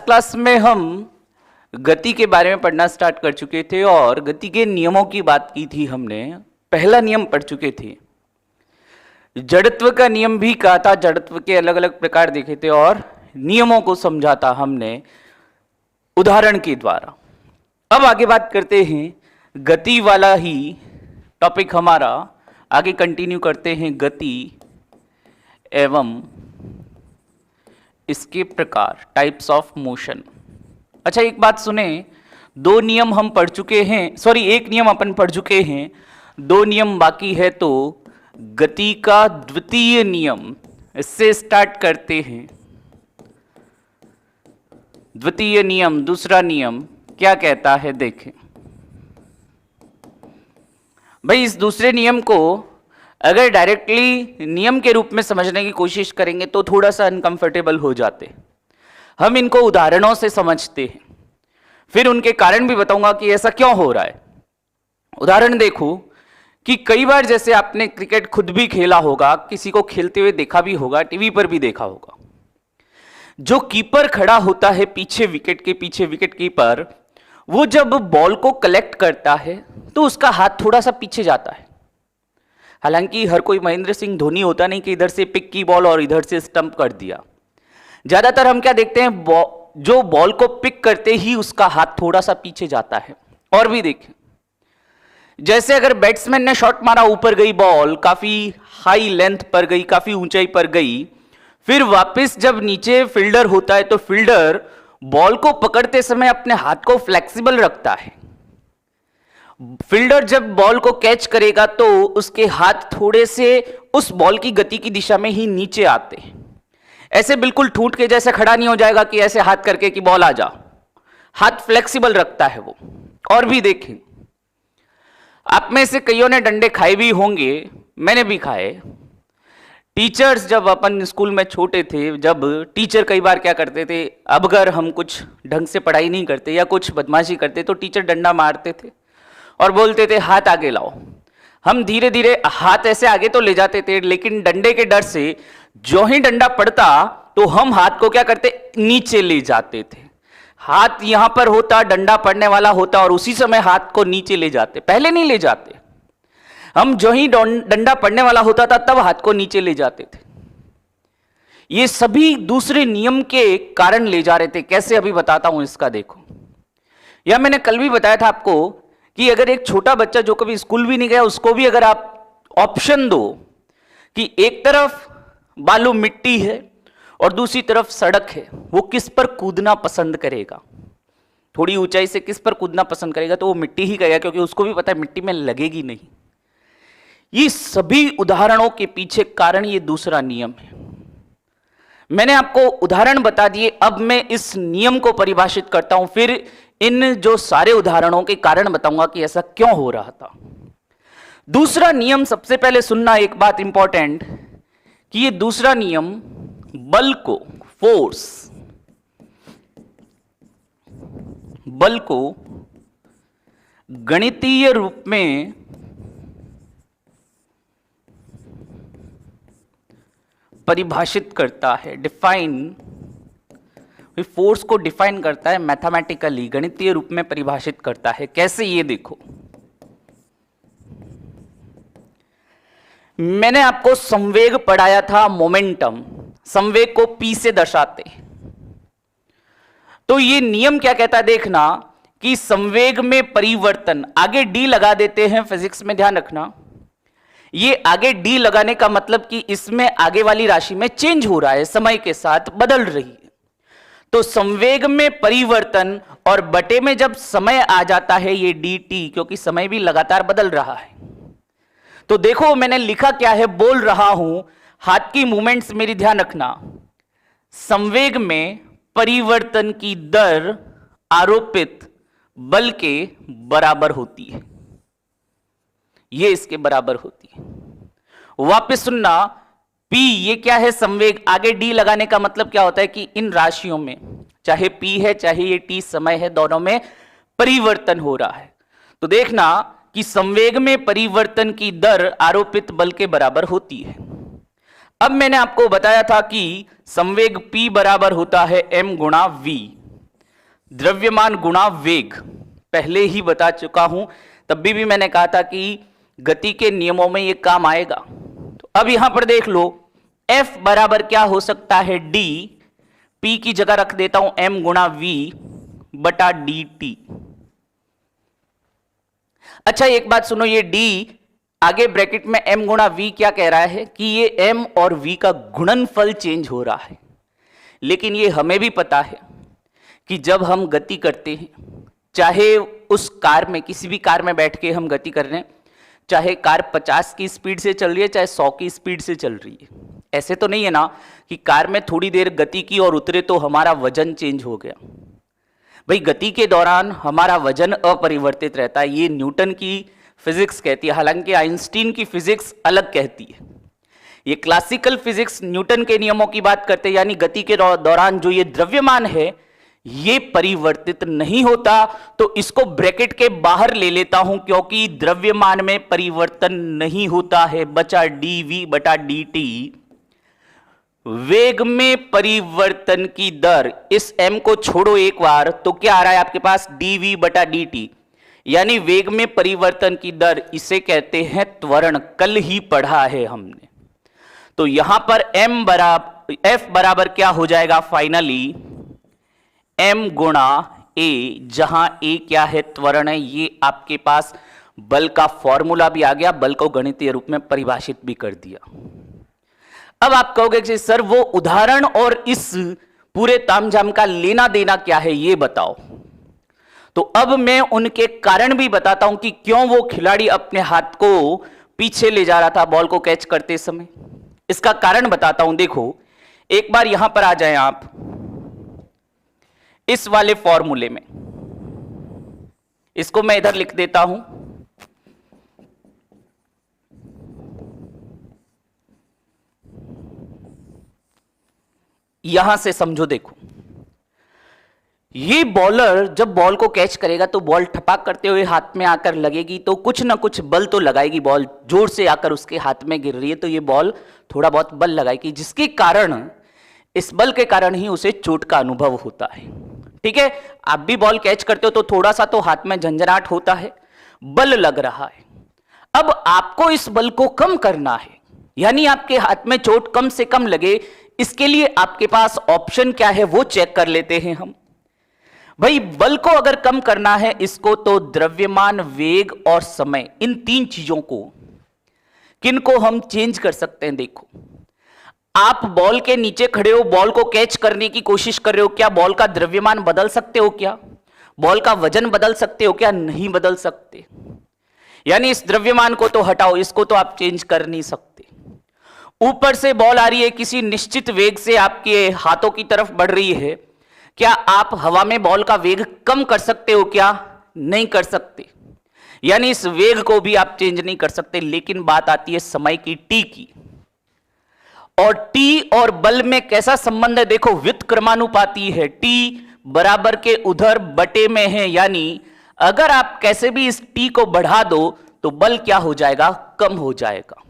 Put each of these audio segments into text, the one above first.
Last class में हम गति के बारे में पढ़ना स्टार्ट कर चुके थे और गति के नियमों की बात की थी हमने। पहला नियम पढ़ चुके थे, जड़त्व का नियम भी कहा था, जड़त्व के अलग अलग प्रकार देखे थे और नियमों को समझा था हमने उदाहरण के द्वारा। अब आगे बात करते हैं, गति वाला ही टॉपिक हमारा आगे कंटिन्यू करते हैं, गति एवं इसके प्रकार, टाइप्स ऑफ मोशन। अच्छा एक बात सुने, दो नियम हम पढ़ चुके हैं, सॉरी एक नियम अपन पढ़ चुके हैं, दो नियम बाकी है। तो गति का द्वितीय नियम, इससे स्टार्ट करते हैं। द्वितीय नियम, दूसरा नियम क्या कहता है देखें भाई। इस दूसरे नियम को अगर डायरेक्टली नियम के रूप में समझने की कोशिश करेंगे तो थोड़ा सा अनकंफर्टेबल हो जाते। हम इनको उदाहरणों से समझते हैं, फिर उनके कारण भी बताऊंगा कि ऐसा क्यों हो रहा है। उदाहरण देखो कि कई बार जैसे आपने क्रिकेट खुद भी खेला होगा, किसी को खेलते हुए देखा भी होगा, टीवी पर भी देखा होगा। जो कीपर खड़ा होता है पीछे, विकेट के पीछे विकेट कीपर, वो जब बॉल को कलेक्ट करता है तो उसका हाथ थोड़ा सा पीछे जाता है। हालांकि हर कोई महेंद्र सिंह धोनी होता नहीं कि इधर से पिक की बॉल और इधर से स्टंप कर दिया। ज्यादातर हम क्या देखते हैं, जो बॉल को पिक करते ही उसका हाथ थोड़ा सा पीछे जाता है। और भी देखें, जैसे अगर बैट्समैन ने शॉट मारा, ऊपर गई बॉल, काफी हाई लेंथ पर गई, काफी ऊंचाई पर गई, फिर वापस जब नीचे फील्डर होता है तो फील्डर बॉल को पकड़ते समय अपने हाथ को फ्लेक्सिबल रखता है। फील्डर जब बॉल को कैच करेगा तो उसके हाथ थोड़े से उस बॉल की गति की दिशा में ही नीचे आते हैं। ऐसे बिल्कुल ठूंठ के जैसे खड़ा नहीं हो जाएगा कि ऐसे हाथ करके कि बॉल आ जा, हाथ फ्लेक्सिबल रखता है वो। और भी देखें, आप में से कईयों ने डंडे खाए भी होंगे, मैंने भी खाए। टीचर्स जब अपन स्कूल में छोटे थे, जब टीचर कई बार क्या करते थे, अब अगर हम कुछ ढंग से पढ़ाई नहीं करते या कुछ बदमाशी करते तो टीचर डंडा मारते थे और बोलते थे हाथ आगे लाओ। हम धीरे धीरे हाथ ऐसे आगे तो ले जाते थे, लेकिन डंडे के डर से जो ही डंडा पड़ता तो हम हाथ को क्या करते, नीचे ले जाते थे। हाथ यहां पर होता, डंडा पड़ने वाला होता और उसी समय हाथ को नीचे ले जाते, पहले नहीं ले जाते। हम जो ही डंडा पड़ने वाला होता था तब हाथ को नीचे ले जाते थे। ये सभी दूसरे नियम के कारण ले जा रहे थे। कैसे, अभी बताता हूं इसका। देखो, यह मैंने कल भी बताया था आपको कि अगर एक छोटा बच्चा जो कभी स्कूल भी नहीं गया, उसको भी अगर आप ऑप्शन दो कि एक तरफ बालू मिट्टी है और दूसरी तरफ सड़क है, वो किस पर कूदना पसंद करेगा, थोड़ी ऊंचाई से किस पर कूदना पसंद करेगा, तो वो मिट्टी ही करेगा, क्योंकि उसको भी पता है मिट्टी में लगेगी नहीं। ये सभी उदाहरणों के पीछे कारण ये दूसरा नियम है। मैंने आपको उदाहरण बता दिए, अब मैं इस नियम को परिभाषित करता हूं, फिर इन जो सारे उदाहरणों के कारण बताऊंगा कि ऐसा क्यों हो रहा था। दूसरा नियम, सबसे पहले सुनना एक बात इंपॉर्टेंट, कि ये दूसरा नियम बल को, फोर्स, बल को गणितीय रूप में परिभाषित करता है। डिफाइन, फोर्स को डिफाइन करता है मैथमेटिकली, गणितीय रूप में परिभाषित करता है। कैसे, ये देखो, मैंने आपको संवेग पढ़ाया था, मोमेंटम, संवेग को P से दर्शाते। तो ये नियम क्या कहता है, देखना कि संवेग में परिवर्तन, आगे D लगा देते हैं, फिजिक्स में ध्यान रखना, ये आगे D लगाने का मतलब कि इसमें आगे वाली राशि में चेंज हो रहा है, समय के साथ बदल रही है। तो संवेग में परिवर्तन और बटे में जब समय आ जाता है ये dt, क्योंकि समय भी लगातार बदल रहा है। तो देखो मैंने लिखा क्या है, बोल रहा हूं, हाथ की मूवमेंट्स मेरी ध्यान रखना। संवेग में परिवर्तन की दर आरोपित बल के बराबर होती है, ये इसके बराबर होती है। वापस सुनना, P ये क्या है, संवेग, आगे D लगाने का मतलब क्या होता है कि इन राशियों में, चाहे P है चाहे ये T समय है, दोनों में परिवर्तन हो रहा है। तो देखना कि संवेग में परिवर्तन की दर आरोपित बल के बराबर होती है। अब मैंने आपको बताया था कि संवेग P बराबर होता है m गुणा v, द्रव्यमान गुणा वेग पहले ही बता चुका हूं, तब भी मैंने कहा था कि गति के नियमों में यह काम आएगा। तो अब यहां पर देख लो, F बराबर क्या हो सकता है, D, P की जगह रख देता हूं M गुणा V बटा dt। अच्छा एक बात सुनो, ये D आगे ब्रैकेट में M गुणा V क्या कह रहा है कि ये M और V का गुणनफल चेंज हो रहा है। लेकिन ये हमें भी पता है कि जब हम गति करते हैं, चाहे उस कार में, किसी भी कार में बैठ के हम गति कर रहे हैं, चाहे कार 50 की स्पीड से चल रही है चाहे 100 की स्पीड से चल रही है, ऐसे तो नहीं है ना कि कार में थोड़ी देर गति की और उतरे तो हमारा वजन चेंज हो गया। भाई गति के दौरान हमारा वजन अपरिवर्तित रहता है, ये न्यूटन की फिजिक्स कहती है, हालांकि आइंस्टीन की फिजिक्स अलग कहती है। ये क्लासिकल फिजिक्स न्यूटन के नियमों की बात करते हैं, यानी गति के दौरान जो ये द्रव्यमान है ये परिवर्तित नहीं होता। तो इसको ब्रैकेट के बाहर ले लेता हूं क्योंकि द्रव्यमान में परिवर्तन नहीं होता है, बचा dv बटा dt। वेग में परिवर्तन की दर, इस m को छोड़ो एक बार तो क्या आ रहा है आपके पास, dv बटा dt, यानी वेग में परिवर्तन की दर, इसे कहते हैं त्वरण, कल ही पढ़ा है हमने। तो यहां पर F बराबर क्या हो जाएगा फाइनली, m गुणा a, जहां a क्या है, त्वरण है। ये आपके पास बल का फॉर्मूला भी आ गया, बल को गणितीय रूप में परिभाषित भी कर दिया। अब आप कहोगे कि सर वो उदाहरण और इस पूरे तामझाम का लेना देना क्या है, ये बताओ। तो अब मैं उनके कारण भी बताता हूं कि क्यों वो खिलाड़ी अपने हाथ को पीछे ले जा रहा था बॉल को कैच करते समय। इसका कारण बताता हूं। देखो एक बार यहां पर आ जाएं आप इस वाले फॉर्मूले में, इसको मैं इधर लिख देता हूं। यहां से समझो, देखो ये बॉलर जब बॉल को कैच करेगा तो बॉल ठपाक करते हुए हाथ में आकर लगेगी तो कुछ ना कुछ बल तो लगाएगी, बॉल जोर से आकर उसके हाथ में गिर रही है तो ये बॉल थोड़ा बहुत बल लगाएगी, जिसके कारण, इस बल के कारण ही उसे चोट का अनुभव होता है। ठीक है, आप भी बॉल कैच करते हो तो थोड़ा सा तो हाथ में झंझनाहट होता है, बल लग रहा है। अब आपको इस बल को कम करना है, यानी आपके हाथ में चोट कम से कम लगे, इसके लिए आपके पास ऑप्शन क्या है वो चेक कर लेते हैं हम। भाई बल को अगर कम करना है इसको, तो द्रव्यमान, वेग और समय, इन तीन चीजों को, किनको हम चेंज कर सकते हैं। देखो आप बॉल के नीचे खड़े हो, बॉल को कैच करने की कोशिश कर रहे हो, क्या बॉल का द्रव्यमान बदल सकते हो, क्या बॉल का वजन बदल सकते हो, क्या नहीं बदल सकते। यानी इस द्रव्यमान को तो हटाओ, इसको तो आप चेंज कर नहीं सकते। ऊपर से बॉल आ रही है, किसी निश्चित वेग से आपके हाथों की तरफ बढ़ रही है, क्या आप हवा में बॉल का वेग कम कर सकते हो, क्या नहीं कर सकते। यानी इस वेग को भी आप चेंज नहीं कर सकते। लेकिन बात आती है समय की, टी की, और टी और बल में कैसा संबंध है, देखो व्युत्क्रमानुपाती है, टी बराबर के उधर बटे में है, यानी अगर आप कैसे भी इस टी को बढ़ा दो तो बल क्या हो जाएगा, कम हो जाएगा।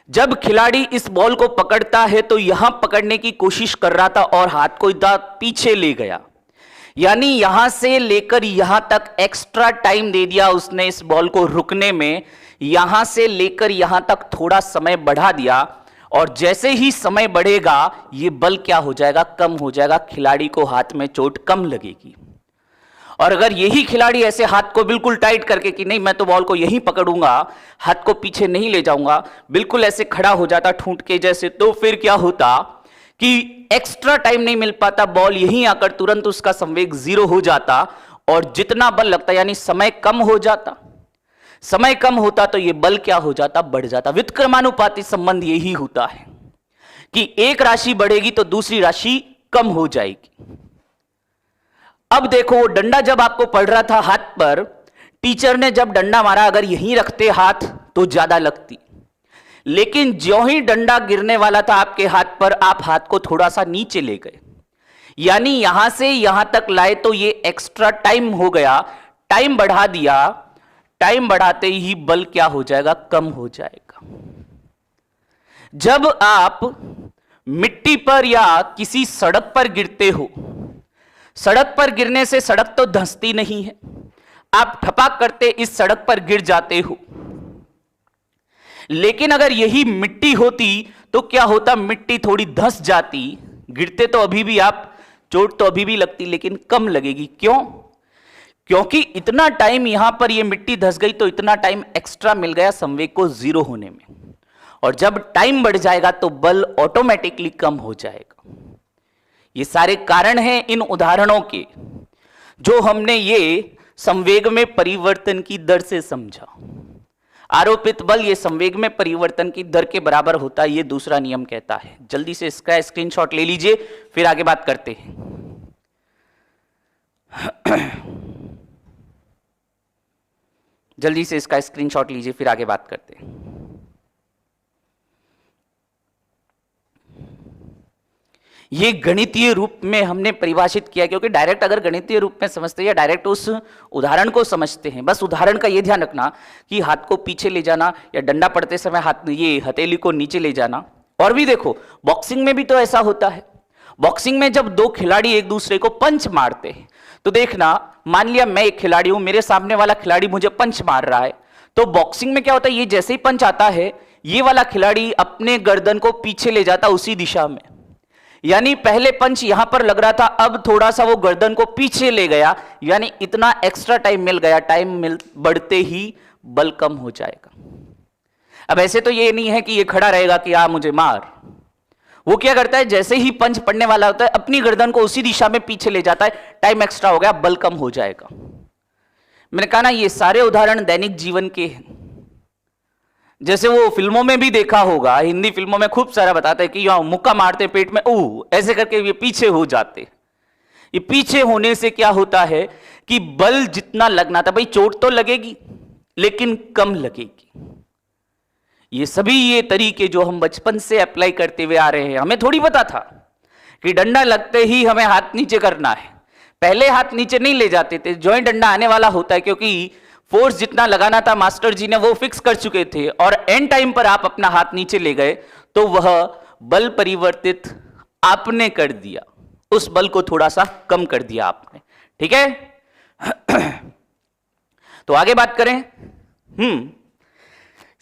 जब खिलाड़ी इस बॉल को पकड़ता है तो यहां पकड़ने की कोशिश कर रहा था और हाथ को इधर पीछे ले गया, यानी यहां से लेकर यहां तक एक्स्ट्रा टाइम दे दिया उसने इस बॉल को रुकने में, यहां से लेकर यहां तक थोड़ा समय बढ़ा दिया, और जैसे ही समय बढ़ेगा ये बल क्या हो जाएगा, कम हो जाएगा, खिलाड़ी को हाथ में चोट कम लगेगी। और अगर यही खिलाड़ी ऐसे हाथ को बिल्कुल टाइट करके कि नहीं मैं तो बॉल को यहीं पकड़ूंगा, हाथ को पीछे नहीं ले जाऊंगा, बिल्कुल ऐसे खड़ा हो जाता ठूंठ के जैसे, तो फिर क्या होता कि एक्स्ट्रा टाइम नहीं मिल पाता, बॉल यहीं आकर तुरंत उसका संवेग 0 हो जाता और जितना बल लगता यानी समय कम हो जाता। समय कम होता तो ये बल क्या हो जाता, बढ़ जाता। व्युत्क्रमानुपाती संबंध यही होता है कि एक राशि बढ़ेगी तो दूसरी राशि कम हो जाएगी। अब देखो डंडा जब आपको पड़ रहा था हाथ पर, टीचर ने जब डंडा मारा, अगर यहीं रखते हाथ तो ज्यादा लगती, लेकिन ज्यों ही डंडा गिरने वाला था आपके हाथ पर, आप हाथ को थोड़ा सा नीचे ले गए, यानी यहां से यहां तक लाए तो ये एक्स्ट्रा टाइम हो गया, टाइम बढ़ा दिया, टाइम बढ़ाते ही बल क्या हो जाएगा, कम हो जाएगा। जब आप मिट्टी पर या किसी सड़क पर गिरते हो, सड़क पर गिरने से सड़क तो धंसती नहीं है, आप ठपाक करते इस सड़क पर गिर जाते हो। लेकिन अगर यही मिट्टी होती तो क्या होता, मिट्टी थोड़ी धंस जाती, गिरते तो अभी भी आप, चोट तो अभी भी लगती लेकिन कम लगेगी। क्यों? क्योंकि इतना टाइम यहां पर ये मिट्टी धंस गई तो इतना टाइम एक्स्ट्रा मिल गया संवेग को जीरो होने में, और जब टाइम बढ़ जाएगा तो बल ऑटोमेटिकली कम हो जाएगा। ये सारे कारण हैं इन उदाहरणों के जो हमने ये संवेग में परिवर्तन की दर से समझा। आरोपित बल ये संवेग में परिवर्तन की दर के बराबर होता है, ये दूसरा नियम कहता है। जल्दी से इसका स्क्रीनशॉट ले लीजिए, फिर आगे बात करते हैं। जल्दी से इसका स्क्रीनशॉट लीजिए, फिर आगे बात करते हैं। ये गणितीय रूप में हमने परिभाषित किया, क्योंकि डायरेक्ट अगर गणितीय रूप में समझते या डायरेक्ट उस उदाहरण को समझते हैं, बस उदाहरण का ये ध्यान रखना कि हाथ को पीछे ले जाना या डंडा पड़ते समय हाथ, ये हथेली को नीचे ले जाना। और भी देखो, बॉक्सिंग में भी तो ऐसा होता है। बॉक्सिंग में जब दो खिलाड़ी एक दूसरे को पंच मारते हैं तो देखना, मान लिया मैं एक खिलाड़ी हूं, मेरे सामने वाला खिलाड़ी मुझे पंच मार रहा है, तो बॉक्सिंग में क्या होता है, ये जैसे ही पंच आता है ये वाला खिलाड़ी अपने गर्दन को पीछे ले जाता उसी दिशा में। यानी पहले पंच यहां पर लग रहा था, अब थोड़ा सा वो गर्दन को पीछे ले गया, यानी इतना एक्स्ट्रा टाइम मिल गया। टाइम बढ़ते ही बल कम हो जाएगा। अब ऐसे तो ये नहीं है कि ये खड़ा रहेगा कि आ मुझे मार, वो क्या करता है, जैसे ही पंच पड़ने वाला होता है अपनी गर्दन को उसी दिशा में पीछे ले जाता है, टाइम एक्स्ट्रा हो गया, बल कम हो जाएगा। मैंने कहा ना, ये सारे उदाहरण दैनिक जीवन के हैं। जैसे वो फिल्मों में भी देखा होगा, हिंदी फिल्मों में खूब सारा बताते हैं कि यहां मुक्का मारते पेट में, ऐसे करके ये पीछे हो जाते। ये पीछे होने से क्या होता है कि बल जितना लगना था, भाई चोट तो लगेगी लेकिन कम लगेगी। ये सभी ये तरीके जो हम बचपन से अप्लाई करते हुए आ रहे हैं, हमें थोड़ी पता था कि डंडा लगते ही हमें हाथ नीचे करना है। पहले हाथ नीचे नहीं ले जाते थे, ज्वाइंट डंडा आने वाला होता है, क्योंकि फोर्स जितना लगाना था मास्टर जी ने वो फिक्स कर चुके थे, और एंड टाइम पर आप अपना हाथ नीचे ले गए तो वह बल परिवर्तित आपने कर दिया, उस बल को थोड़ा सा कम कर दिया आपने। ठीक है, तो आगे बात करें।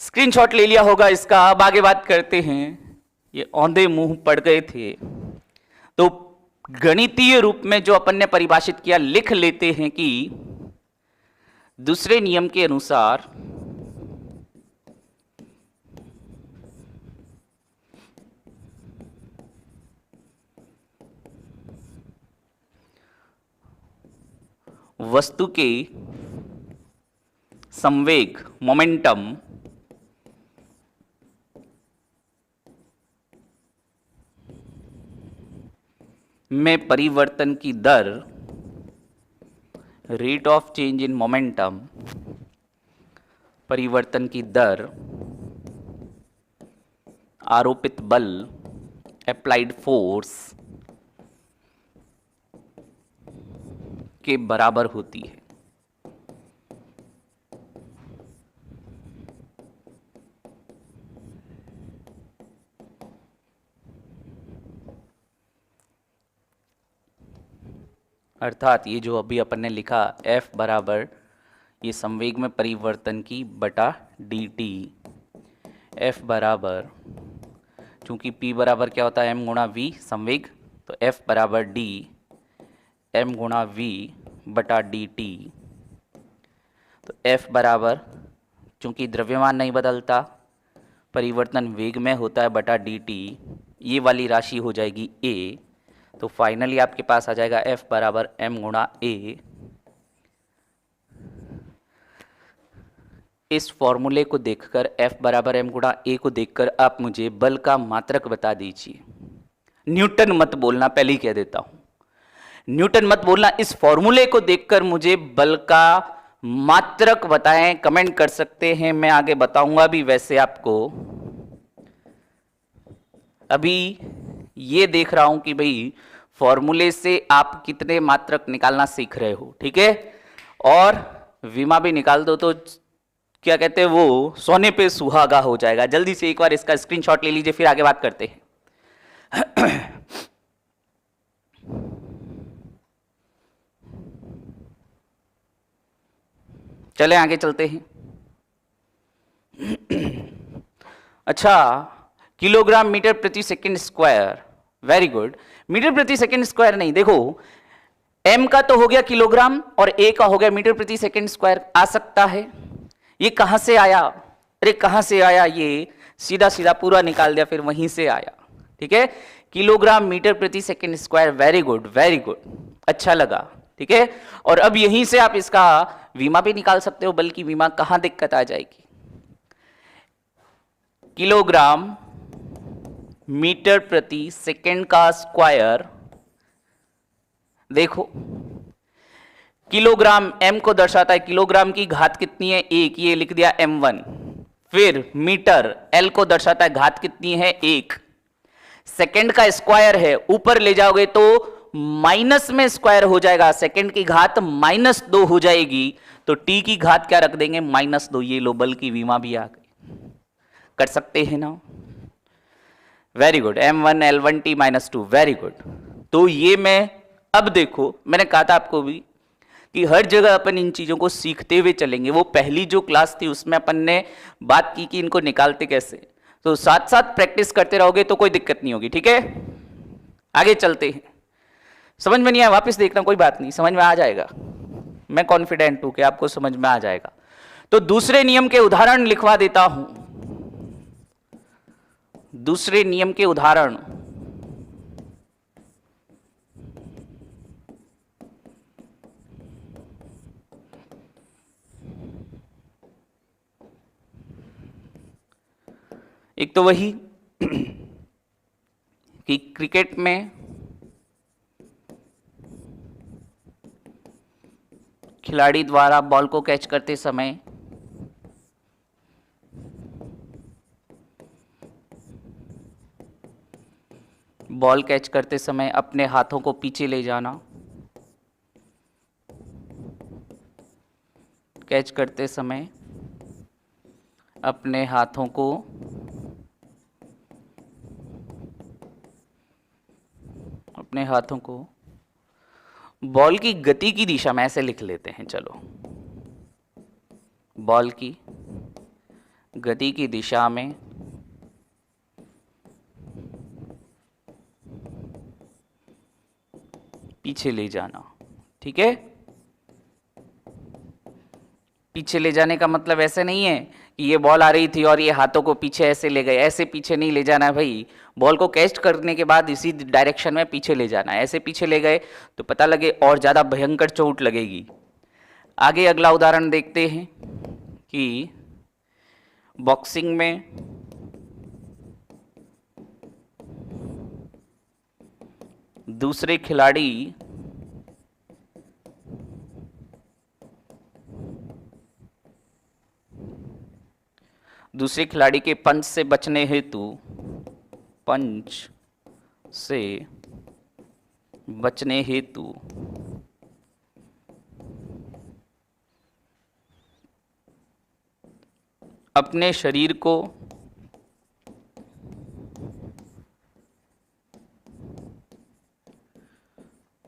स्क्रीनशॉट ले लिया होगा इसका, अब आगे बात करते हैं। ये औंधे मुंह पड़ गए थे, तो गणितीय रूप में जो अपन ने परिभाषित किया लिख लेते हैं कि दूसरे नियम के अनुसार वस्तु के संवेग मोमेंटम में परिवर्तन की दर, rate of change in momentum, परिवर्तन की दर, आरोपित बल, अप्लाइड फोर्स के बराबर होती है। अर्थात ये जो अभी अपन ने लिखा F बराबर ये संवेग में परिवर्तन की बटा dt, F बराबर, चूंकि P बराबर क्या होता है m गुणा v संवेग, तो F बराबर d m गुणा v बटा dt। तो F बराबर, चूंकि द्रव्यमान नहीं बदलता, परिवर्तन वेग में होता है, बटा dt, ये वाली राशि हो जाएगी a। तो फाइनली आपके पास आ जाएगा F बराबर m गुणा a। इस फॉर्मूले को देखकर, F बराबर m गुणा a को देखकर आप मुझे बल का मात्रक बता दीजिए। न्यूटन मत बोलना, पहले ही कह देता हूं, न्यूटन मत बोलना। इस फॉर्मूले को देखकर मुझे बल का मात्रक बताएं, कमेंट कर सकते हैं, मैं आगे बताऊंगा भी। वैसे आपको अभी ये देख रहा हूं कि भाई फॉर्मूले से आप कितने मात्रक निकालना सीख रहे हो, ठीक है। और विमा भी निकाल दो तो क्या कहते हैं वो सोने पे सुहागा हो जाएगा। जल्दी से एक बार इसका स्क्रीनशॉट ले लीजिए, फिर आगे बात करते हैं। चले आगे चलते हैं। अच्छा, किलोग्राम मीटर प्रति second square, very good. Metre प्रति सेकंड स्क्वायर नहीं, देखो m का तो हो गया किलोग्राम और a का हो गया मीटर प्रति सेकंड स्क्वायर, आ सकता है। ये कहां से आया? अरे कहां से आया? ये सीधा सीधा पूरा निकाल दिया, फिर वहीं से आया। ठीक है, किलोग्राम मीटर प्रति second square, very good very good, अच्छा लगा। ठीक है, और अब यहीं से आप इसका विमा भी निकाल सकते हो, बल्कि विमा कहां दिक्कत आ जाएगी? किलोग्राम मीटर प्रति सेकंड का स्क्वायर, देखो किलोग्राम m को दर्शाता है, किलोग्राम की घात कितनी है? 1, ये लिख दिया m1। फिर मीटर l को दर्शाता है, घात कितनी है? 1। सेकंड का स्क्वायर है, ऊपर ले जाओगे तो माइनस में स्क्वायर हो जाएगा, सेकंड की घात -2 हो जाएगी, तो t की घात क्या रख देंगे? -2। ये लो, बल की विमा भी आ गई। कर सकते हैं ना? Very good, m1 l1 t -2, very good. तो ये मैं, अब देखो मैंने कहा था आपको भी कि हर जगह अपन इन चीजों को सीखते हुए चलेंगे। वो पहली जो क्लास थी उसमें अपन ने बात की कि इनको निकालते कैसे, तो साथ साथ प्रैक्टिस करते रहोगे तो कोई दिक्कत नहीं होगी। ठीक है, आगे चलते हैं। समझ में नहीं आया वापस देखना, कोई बात नहीं, समझ में आ जाएगा। मैं कॉन्फिडेंट हूं कि आपको समझ में आ जाएगा। तो दूसरे नियम के उदाहरण लिखवा देता हूं। दूसरे नियम के उदाहरण, एक तो वही कि क्रिकेट में खिलाड़ी द्वारा बॉल को कैच करते समय अपने हाथों को पीछे ले जाना, कैच करते समय अपने हाथों को बॉल की गति की दिशा में, ऐसे लिख लेते हैं, चलो बॉल की गति की दिशा में पीछे ले जाना। ठीक है, पीछे ले जाने का मतलब ऐसे नहीं है कि ये बॉल आ रही थी और ये हाथों को पीछे ऐसे ले गए, ऐसे पीछे नहीं ले जाना है भाई। बॉल को कैच करने के बाद इसी डायरेक्शन में पीछे ले जाना है। ऐसे पीछे ले गए तो पता लगे और ज़्यादा भयंकर चोट लगेगी। आगे अगला उदाहरण देखते हैं कि बॉक्सिंग में दूसरे खिलाड़ी के पंच से बचने हेतु अपने शरीर को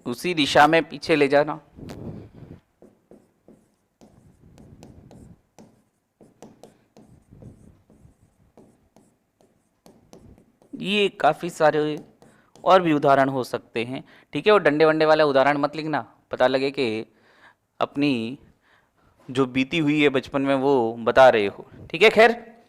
उसी दिशा में पीछे ले जाना। ये काफ़ी सारे और भी उदाहरण हो सकते हैं। ठीक है, वो डंडे वंडे वाला उदाहरण मत लिखना, पता लगे कि अपनी जो बीती हुई है बचपन में वो बता रहे हो। ठीक है, खैर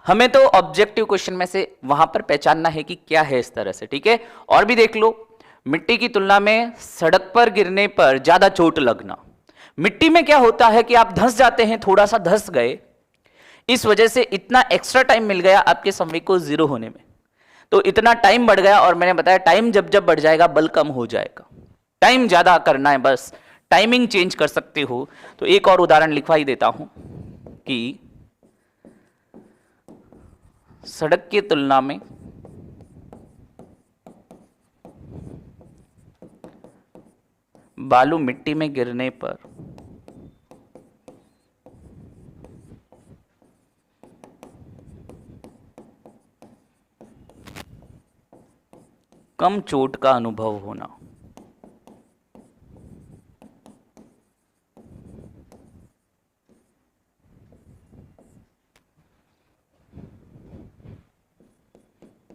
हमें तो ऑब्जेक्टिव क्वेश्चन में से वहां पर पहचानना है कि क्या है इस तरह से। ठीक है, और भी देख लो, मिट्टी की तुलना में सड़क पर गिरने पर ज्यादा चोट लगना। मिट्टी में क्या होता है कि आप धंस जाते हैं, थोड़ा सा धंस गए, इस वजह से इतना एक्स्ट्रा टाइम मिल गया आपके संवेग को 0 होने में, तो इतना टाइम बढ़ गया। और मैंने बताया टाइम जब जब बढ़ जाएगा बल कम हो जाएगा। टाइम ज्यादा करना है, बस टाइमिंग चेंज कर सकते हो। तो एक और उदाहरण लिखवा ही देता हूं कि सड़क की तुलना में बालू मिट्टी में गिरने पर कम चोट का अनुभव होना।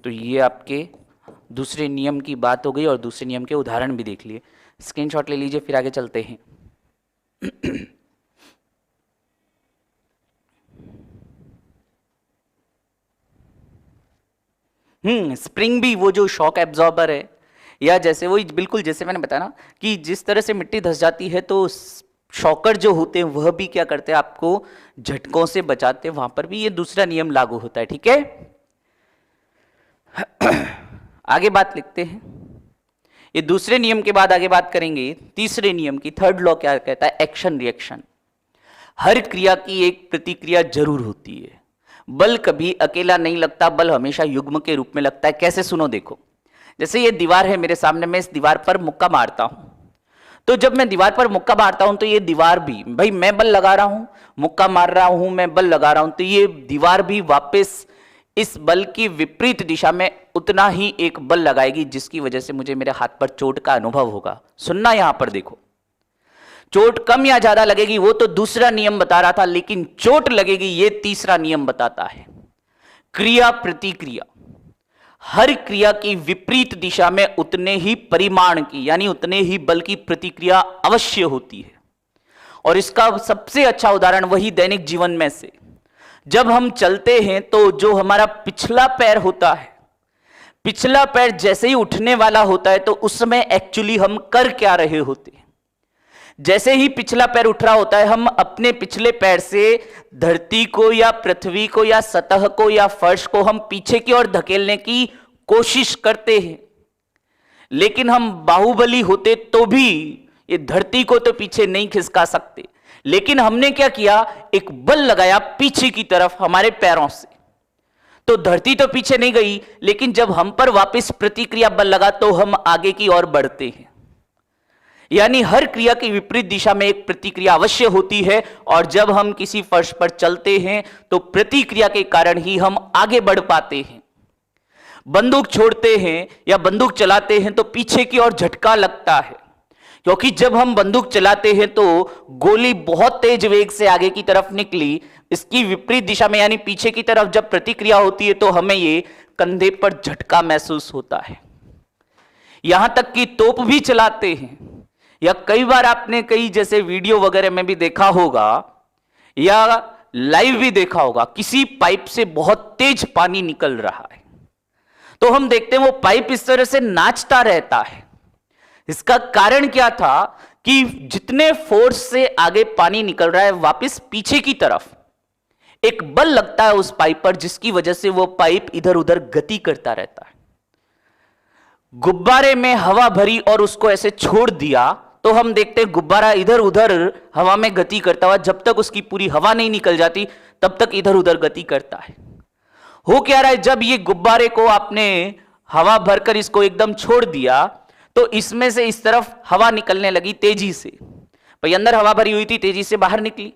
तो ये आपके दूसरे नियम की बात हो गई और दूसरे नियम के उदाहरण भी देख लिए। स्क्रीनशॉट ले लीजिए, फिर आगे चलते हैं। स्प्रिंग भी वो जो शॉक एब्जॉर्बर है, या जैसे वही बिल्कुल जैसे मैंने बताया ना कि जिस तरह से मिट्टी धंस जाती है तो शॉकर जो होते हैं वह भी क्या करते हैं, आपको झटकों से बचाते हैं। वहां पर भी ये दूसरा नियम लागू होता है। ठीक है, आगे बात लिखते हैं। ये दूसरे नियम के बाद आगे बात करेंगे तीसरे नियम की। थर्ड लॉ क्या कहता है, एक्शन रिएक्शन। हर क्रिया की एक प्रतिक्रिया जरूर होती है। बल कभी अकेला नहीं लगता, बल हमेशा युग्म के रूप में लगता है। कैसे, सुनो देखो। जैसे ये दीवार है मेरे सामने, मैं इस दीवार पर मुक्का मारता हूं, तो जब मैं दीवार पर मुक्का मारता हूं तो ये दीवार भी, भाई मैं बल लगा रहा हूं, मुक्का मार रहा हूं, मैं बल लगा रहा हूं, तो ये दीवार भी वापस इस बल की विपरीत दिशा में उतना ही एक बल लगाएगी, जिसकी वजह से मुझे मेरे हाथ पर चोट का अनुभव होगा। सुनना, यहां पर देखो, चोट कम या ज्यादा लगेगी वो तो दूसरा नियम बता रहा था, लेकिन चोट लगेगी ये तीसरा नियम बताता है। क्रिया प्रतिक्रिया, हर क्रिया की विपरीत दिशा में उतने ही परिमाण की यानी उतने ही बल की प्रतिक्रिया अवश्य होती है। और इसका सबसे अच्छा उदाहरण वही दैनिक जीवन में से, जब हम चलते हैं तो जो हमारा पिछला पैर होता है, पिछला पैर जैसे ही उठने वाला होता है तो उस समय एक्चुअली हम कर क्या रहे होते हैं। जैसे ही पिछला पैर उठ रहा होता है, हम अपने पिछले पैर से धरती को या पृथ्वी को या सतह को या फर्श को हम पीछे की ओर धकेलने की कोशिश करते हैं। लेकिन हम बाहुबली होते तो भी ये धरती को तो पीछे नहीं खिसका सकते, लेकिन हमने क्या किया, एक बल लगाया पीछे की तरफ हमारे पैरों से, तो धरती तो पीछे नहीं गई, लेकिन जब हम पर वापस प्रतिक्रिया बल लगा तो हम आगे की ओर बढ़ते हैं। यानी हर क्रिया की विपरीत दिशा में एक प्रतिक्रिया अवश्य होती है, और जब हम किसी फर्श पर चलते हैं तो प्रतिक्रिया के कारण ही हम आगे बढ़ पाते हैं। बंदूक छोड़ते हैं या बंदूक चलाते हैं तो पीछे की ओर झटका लगता है, क्योंकि जब हम बंदूक चलाते हैं तो गोली बहुत तेज वेग से आगे की तरफ निकली, इसकी विपरीत दिशा में यानी पीछे की तरफ जब प्रतिक्रिया होती है तो हमें ये कंधे पर झटका महसूस होता है। यहां तक कि तोप भी चलाते हैं, या कई बार आपने कई जैसे वीडियो वगैरह में भी देखा होगा या लाइव भी देखा होगा, किसी पाइप से बहुत तेज पानी निकल रहा है तो हम देखते हैं वो पाइप इस तरह से नाचता रहता है। इसका कारण क्या था कि जितने फोर्स से आगे पानी निकल रहा है वापस पीछे की तरफ एक बल लगता है उस पाइप पर, जिसकी वजह से वो पाइप इधर उधर गति करता रहता है। गुब्बारे में हवा भरी और उसको ऐसे छोड़ दिया तो हम देखते हैं गुब्बारा इधर उधर हवा में गति करता हुआ, जब तक उसकी पूरी हवा नहीं निकल जाती तब तक इधर उधर गति करता है। हो क्या रहा है, जब ये गुब्बारे को आपने हवा भरकर इसको एकदम छोड़ दिया तो इसमें से इस तरफ हवा निकलने लगी तेजी से, भाई अंदर हवा भरी हुई थी तेजी से बाहर निकली,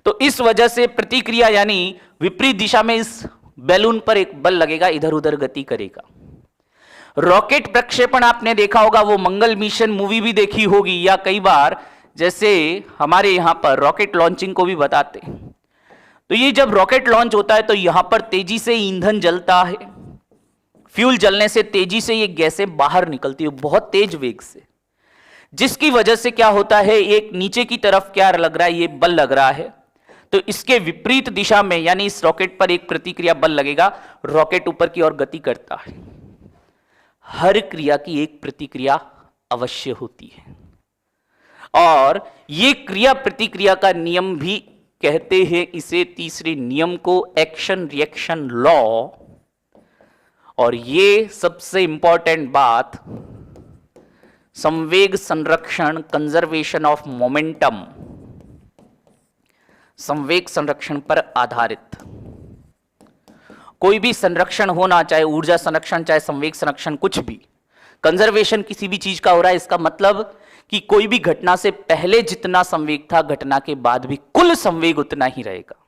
तो इस वजह से प्रतिक्रिया यानी विपरीत दिशा में इस बैलून पर एक बल लगेगा, इधर उधर गति करेगा। रॉकेट प्रक्षेपण आपने देखा होगा, वो मंगल मिशन मूवी भी देखी होगी, या कई बार जैसे हमारे यहां पर रॉकेट लॉन्चिंग को भी बताते हैं। तो ये जब रॉकेट लॉन्च होता है तो यहां पर तेजी से ईंधन जलता है, फ्यूल जलने से तेजी से ये गैसें बाहर निकलती है बहुत तेज वेग से, जिसकी वजह से क्या होता है, एक नीचे की तरफ क्या लग रहा है, ये बल लग रहा है, तो इसके विपरीत दिशा में यानी इस रॉकेट पर एक प्रतिक्रिया बल लगेगा, रॉकेट ऊपर की ओर गति करता है। हर क्रिया की एक प्रतिक्रिया अवश्य होती है, और ये क्रिया प्रतिक्रिया का नियम भी कहते हैं इसे तीसरे नियम को एक्शन रिएक्शन लॉ। और ये सबसे इंपॉर्टेंट बात, संवेग संरक्षण कंजर्वेशन ऑफ मोमेंटम, संवेग संरक्षण पर आधारित कोई भी संरक्षण होना, चाहे ऊर्जा संरक्षण चाहे संवेग संरक्षण, कुछ भी कंजर्वेशन किसी भी चीज का हो रहा है, इसका मतलब कि कोई भी घटना से पहले जितना संवेग था घटना के बाद भी कुल संवेग उतना ही रहेगा।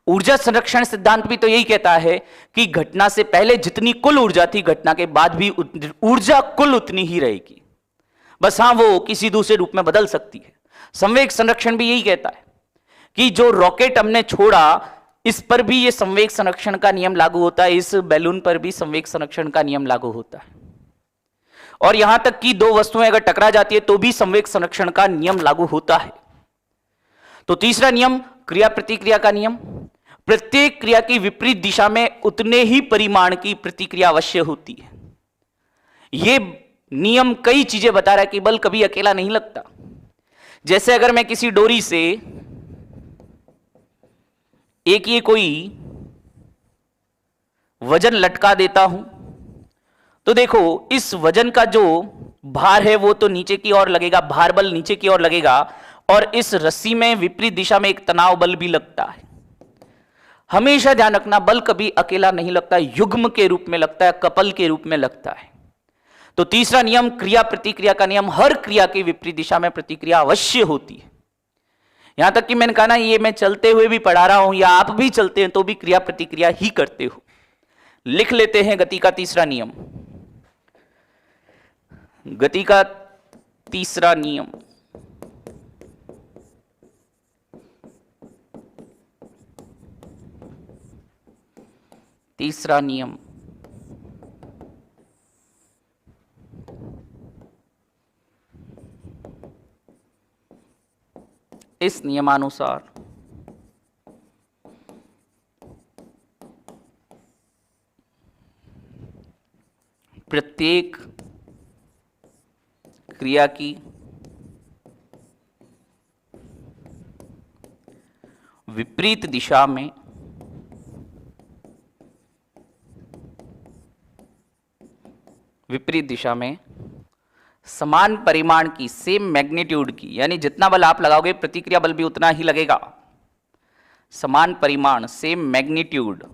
ऊर्जा संरक्षण सिद्धांत भी तो यही कहता है कि घटना से पहले जितनी कुल ऊर्जा थी घटना के बाद भी ऊर्जा कुल उतनी ही रहेगी, बस हां वो किसी दूसरे रूप में बदल सकती है। संवेग संरक्षण भी यही कहता है कि जो रॉकेट हमने छोड़ा इस पर भी ये संवेग संरक्षण का नियम लागू होता है, इस बैलून पर भी संवेग संरक्षण का नियम लागू होता है। और यहां तक कि दो वस्तुएं अगर टकरा जाती है तो भी संवेग संरक्षण का नियम लागू होता है। तो तीसरा नियम क्रिया प्रतिक्रिया का नियम, प्रत्येक क्रिया की विपरीत दिशा में उतने ही परिमाण की प्रतिक्रिया अवश्य होती है। यह नियम कई चीजें बता रहा है कि बल कभी अकेला नहीं लगता। जैसे अगर मैं किसी डोरी से एक ये कोई वजन लटका देता हूं तो देखो इस वजन का जो भार है वो तो नीचे की ओर लगेगा, भार बल नीचे की ओर लगेगा, और इस रस्सी में विपरीत दिशा में एक तनाव बल भी लगता है। हमेशा ध्यान रखना, बल कभी अकेला नहीं लगता, युग्म के रूप में लगता है, कपल के रूप में लगता है। तो तीसरा नियम क्रिया प्रतिक्रिया का नियम, हर क्रिया की विपरीत दिशा में प्रतिक्रिया अवश्य होती है। यहां तक कि मैंने कहा ना, ये मैं चलते हुए भी पढ़ा रहा हूं या आप भी चलते हैं तो भी क्रिया प्रतिक्रिया ही करते हो। लिख लेते हैं गति का तीसरा नियम। गति का तीसरा नियम, तीसरा नियम इस नियमानुसार प्रत्येक क्रिया की विपरीत दिशा में समान परिमाण की, सेम मैग्नीट्यूड की, यानी जितना बल आप लगाओगे प्रतिक्रिया बल भी उतना ही लगेगा। समान परिमाण, सेम मैग्नीट्यूड,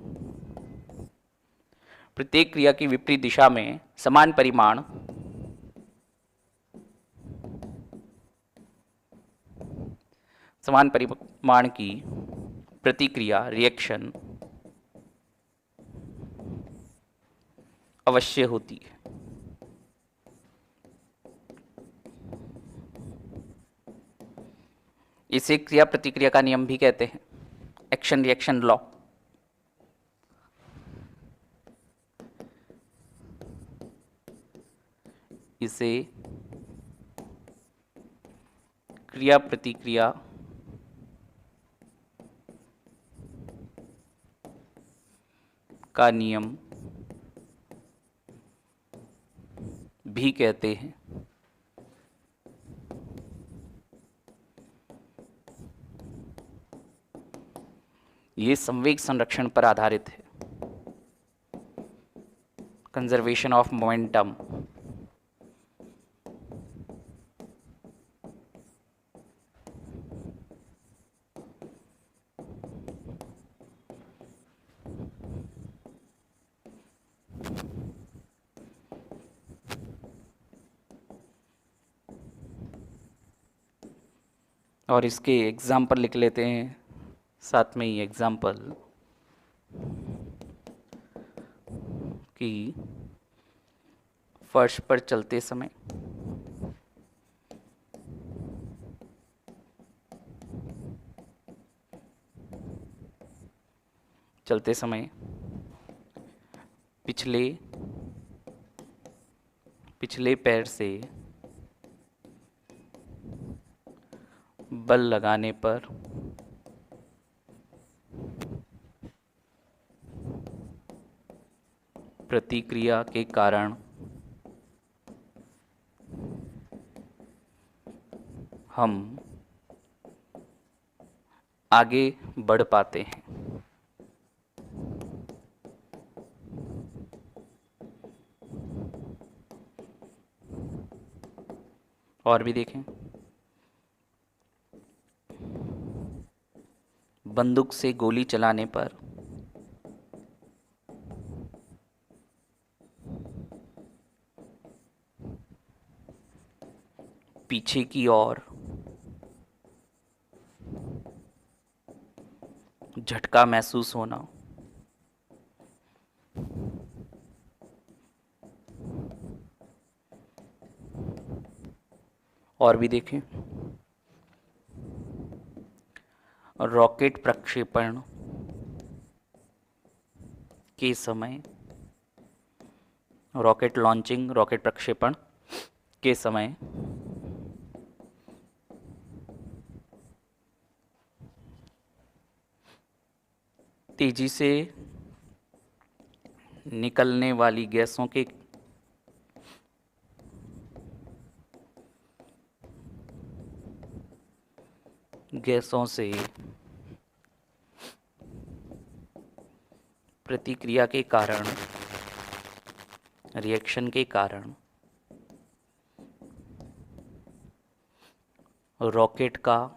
प्रत्येक क्रिया की विपरीत दिशा में समान परिमाण की प्रतिक्रिया, रिएक्शन अवश्य होती है। इसे क्रिया प्रतिक्रिया का नियम भी कहते हैं, एक्शन रिएक्शन लॉ। इसे क्रिया प्रतिक्रिया का नियम भी कहते हैं। ये संवेग संरक्षण पर आधारित है, कंजर्वेशन ऑफ मोमेंटम। और इसके एग्जाम्पल लिख लेते हैं साथ में ही, एग्जाम्पल कि फर्श पर चलते समय पिछले पैर से बल लगाने पर प्रतिक्रिया के कारण हम आगे बढ़ पाते हैं। और भी देखें, बंदूक से गोली चलाने पर पीछे की ओर झटका महसूस होना, और भी देखें, रॉकेट प्रक्षेपण के समय, रॉकेट लॉन्चिंग, रॉकेट प्रक्षेपण के समय तेजी से निकलने वाली गैसों से प्रतिक्रिया के कारण, रिएक्शन के कारण रॉकेट का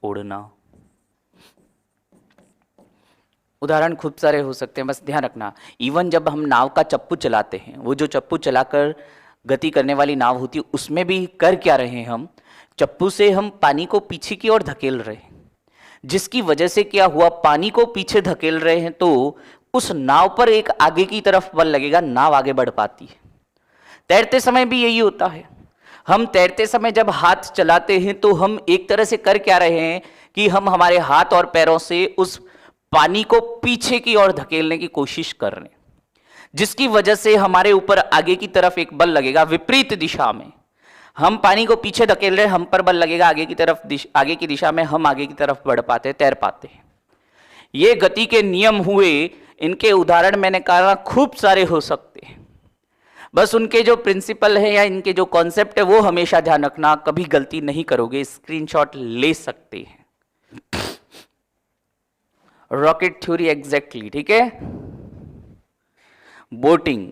उड़ना। उदाहरण खूब सारे हो सकते हैं, बस ध्यान रखना। इवन जब हम नाव का चप्पू चलाते हैं, वो जो चप्पू चलाकर गति करने वाली नाव होती है, उसमें भी कर क्या रहे हैं हम, चप्पू से हम पानी को पीछे की ओर धकेल रहे हैं, जिसकी वजह से क्या हुआ, पानी को पीछे धकेल रहे हैं तो उस नाव पर एक आगे की तरफ बल लगेगा, नाव आगे बढ़ पाती है। तैरते समय भी यही होता है। हम तैरते समय जब हाथ चलाते हैं तो हम एक तरह से कर क्या रहे हैं कि हम हमारे हाथ और पैरों से उस पानी को पीछे की ओर धकेलने की कोशिश कर रहे हैं, जिसकी वजह से हमारे ऊपर आगे की तरफ एक बल लगेगा विपरीत दिशा में। हम पानी को पीछे धकेल रहे हैं, हम पर बल लगेगा आगे की तरफ, आगे की दिशा में हम आगे की तरफ बढ़ पाते हैं, तैर पाते हैं। ये गति के नियम हुए। इनके उदाहरण मैंने कहा खूब सारे हो सकते हैं, बस उनके जो प्रिंसिपल है या इनके जो कॉन्सेप्ट है वो हमेशा ध्यान रखना, कभी गलती नहीं करोगे, स्क्रीनशॉट ले सकते हैं। रॉकेट थ्योरी एग्जैक्टली, ठीक है। बोटिंग,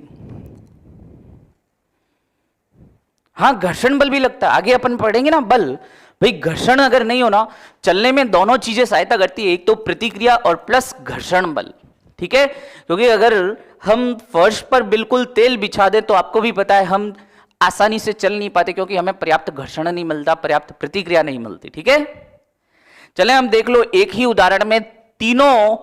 हाँ घर्षण बल भी लगता है, आगे अपन पढ़ेंगे ना बल। भाई घर्षण अगर नहीं होना, चलने में दोनों चीजें सहायता करती है, एक तो प्रतिक्रिया और प्लस घर्षण बल, ठीक है। क्योंकि अगर हम फर्श पर बिल्कुल तेल बिछा दें तो आपको भी पता है हम आसानी से चल नहीं पाते, क्योंकि हमें पर्याप्त घर्षण नहीं मिलता, पर्याप्त प्रतिक्रिया नहीं मिलती, ठीक है। चले हम देख लो, एक ही उदाहरण में तीनों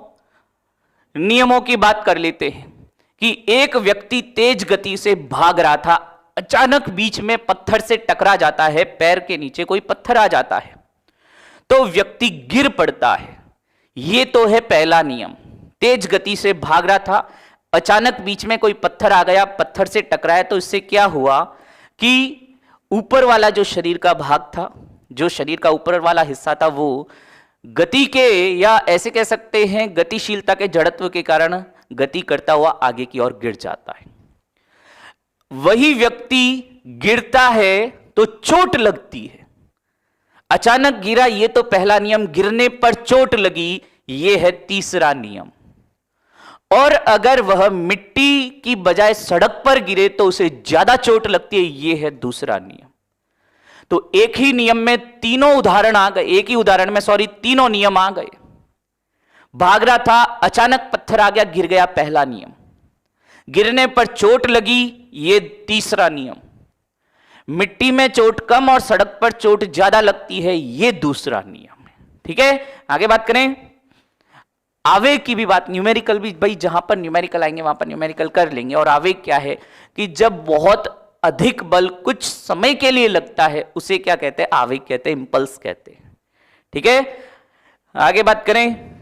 नियमों की बात कर लेते हैं कि एक व्यक्ति तेज गति से भाग रहा था, अचानक बीच में पत्थर से टकरा जाता है, पैर के नीचे कोई पत्थर आ जाता है तो व्यक्ति गिर पड़ता है। यह तो है पहला नियम। तेज गति से भाग रहा था, अचानक बीच में कोई पत्थर आ गया, पत्थर से टकराया, तो इससे क्या हुआ कि ऊपर वाला जो शरीर का भाग था, जो शरीर का ऊपर वाला हिस्सा था, वो गति के या ऐसे कह सकते हैं गतिशीलता के जड़त्व के कारण गति करता हुआ आगे की ओर गिर जाता है। वही व्यक्ति गिरता है तो चोट लगती है, अचानक गिरा, ये तो पहला नियम, गिरने पर चोट लगी, ये है तीसरा नियम। और अगर वह मिट्टी की बजाय सड़क पर गिरे तो उसे ज्यादा चोट लगती है, ये है दूसरा नियम। तो एक ही नियम में तीनों उदाहरण आ गए, एक ही उदाहरण में तीनों नियम आ गए। भाग रहा था, अचानक पत्थर आ गया, गिर गया, पहला नियम। गिरने पर चोट लगी, ये तीसरा नियम। मिट्टी में चोट कम और सड़क पर चोट ज्यादा लगती है, ये दूसरा नियम है, ठीक है। आगे बात करें आवेग की भी बात, न्यूमेरिकल भी, भाई जहां पर न्यूमेरिकल आएंगे वहां पर न्यूमेरिकल कर लेंगे। और आवेग क्या है कि जब बहुत अधिक बल कुछ समय के लिए लगता है उसे क्या कहते हैं, आवेग कहते हैं, इंपल्स कहते हैं, ठीक है। आगे बात करें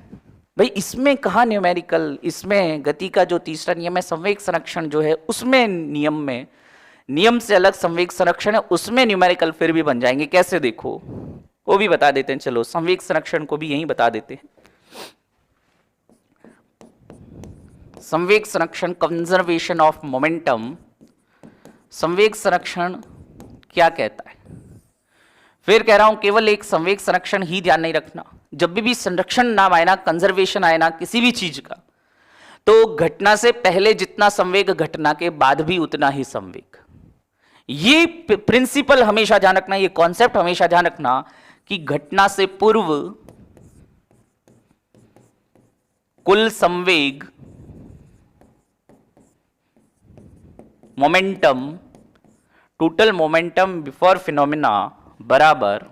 भाई, इसमें कहा न्यूमेरिकल, इसमें गति का जो तीसरा नियम है संवेग संरक्षण जो है, उसमें नियम से अलग संवेग संरक्षण है, उसमें न्यूमेरिकल फिर भी बन जाएंगे। कैसे देखो वो भी बता देते हैं, चलो संवेग संरक्षण को भी यहीं बता देते हैं। संवेग संरक्षण, कंजर्वेशन ऑफ मोमेंटम, संवेग संरक्षण क्या कहता है। फिर कह रहा हूं केवल एक संवेग संरक्षण ही ध्यान नहीं रखना, जब भी संरक्षण नाम आए ना, कंजर्वेशन आए ना किसी भी चीज का, तो घटना से पहले जितना संवेग, घटना के बाद भी उतना ही संवेग। ये प्रिंसिपल हमेशा ध्यान रखना, ये कॉन्सेप्ट हमेशा ध्यान रखना कि घटना से पूर्व कुल संवेग, momentum, total momentum before phenomena बराबर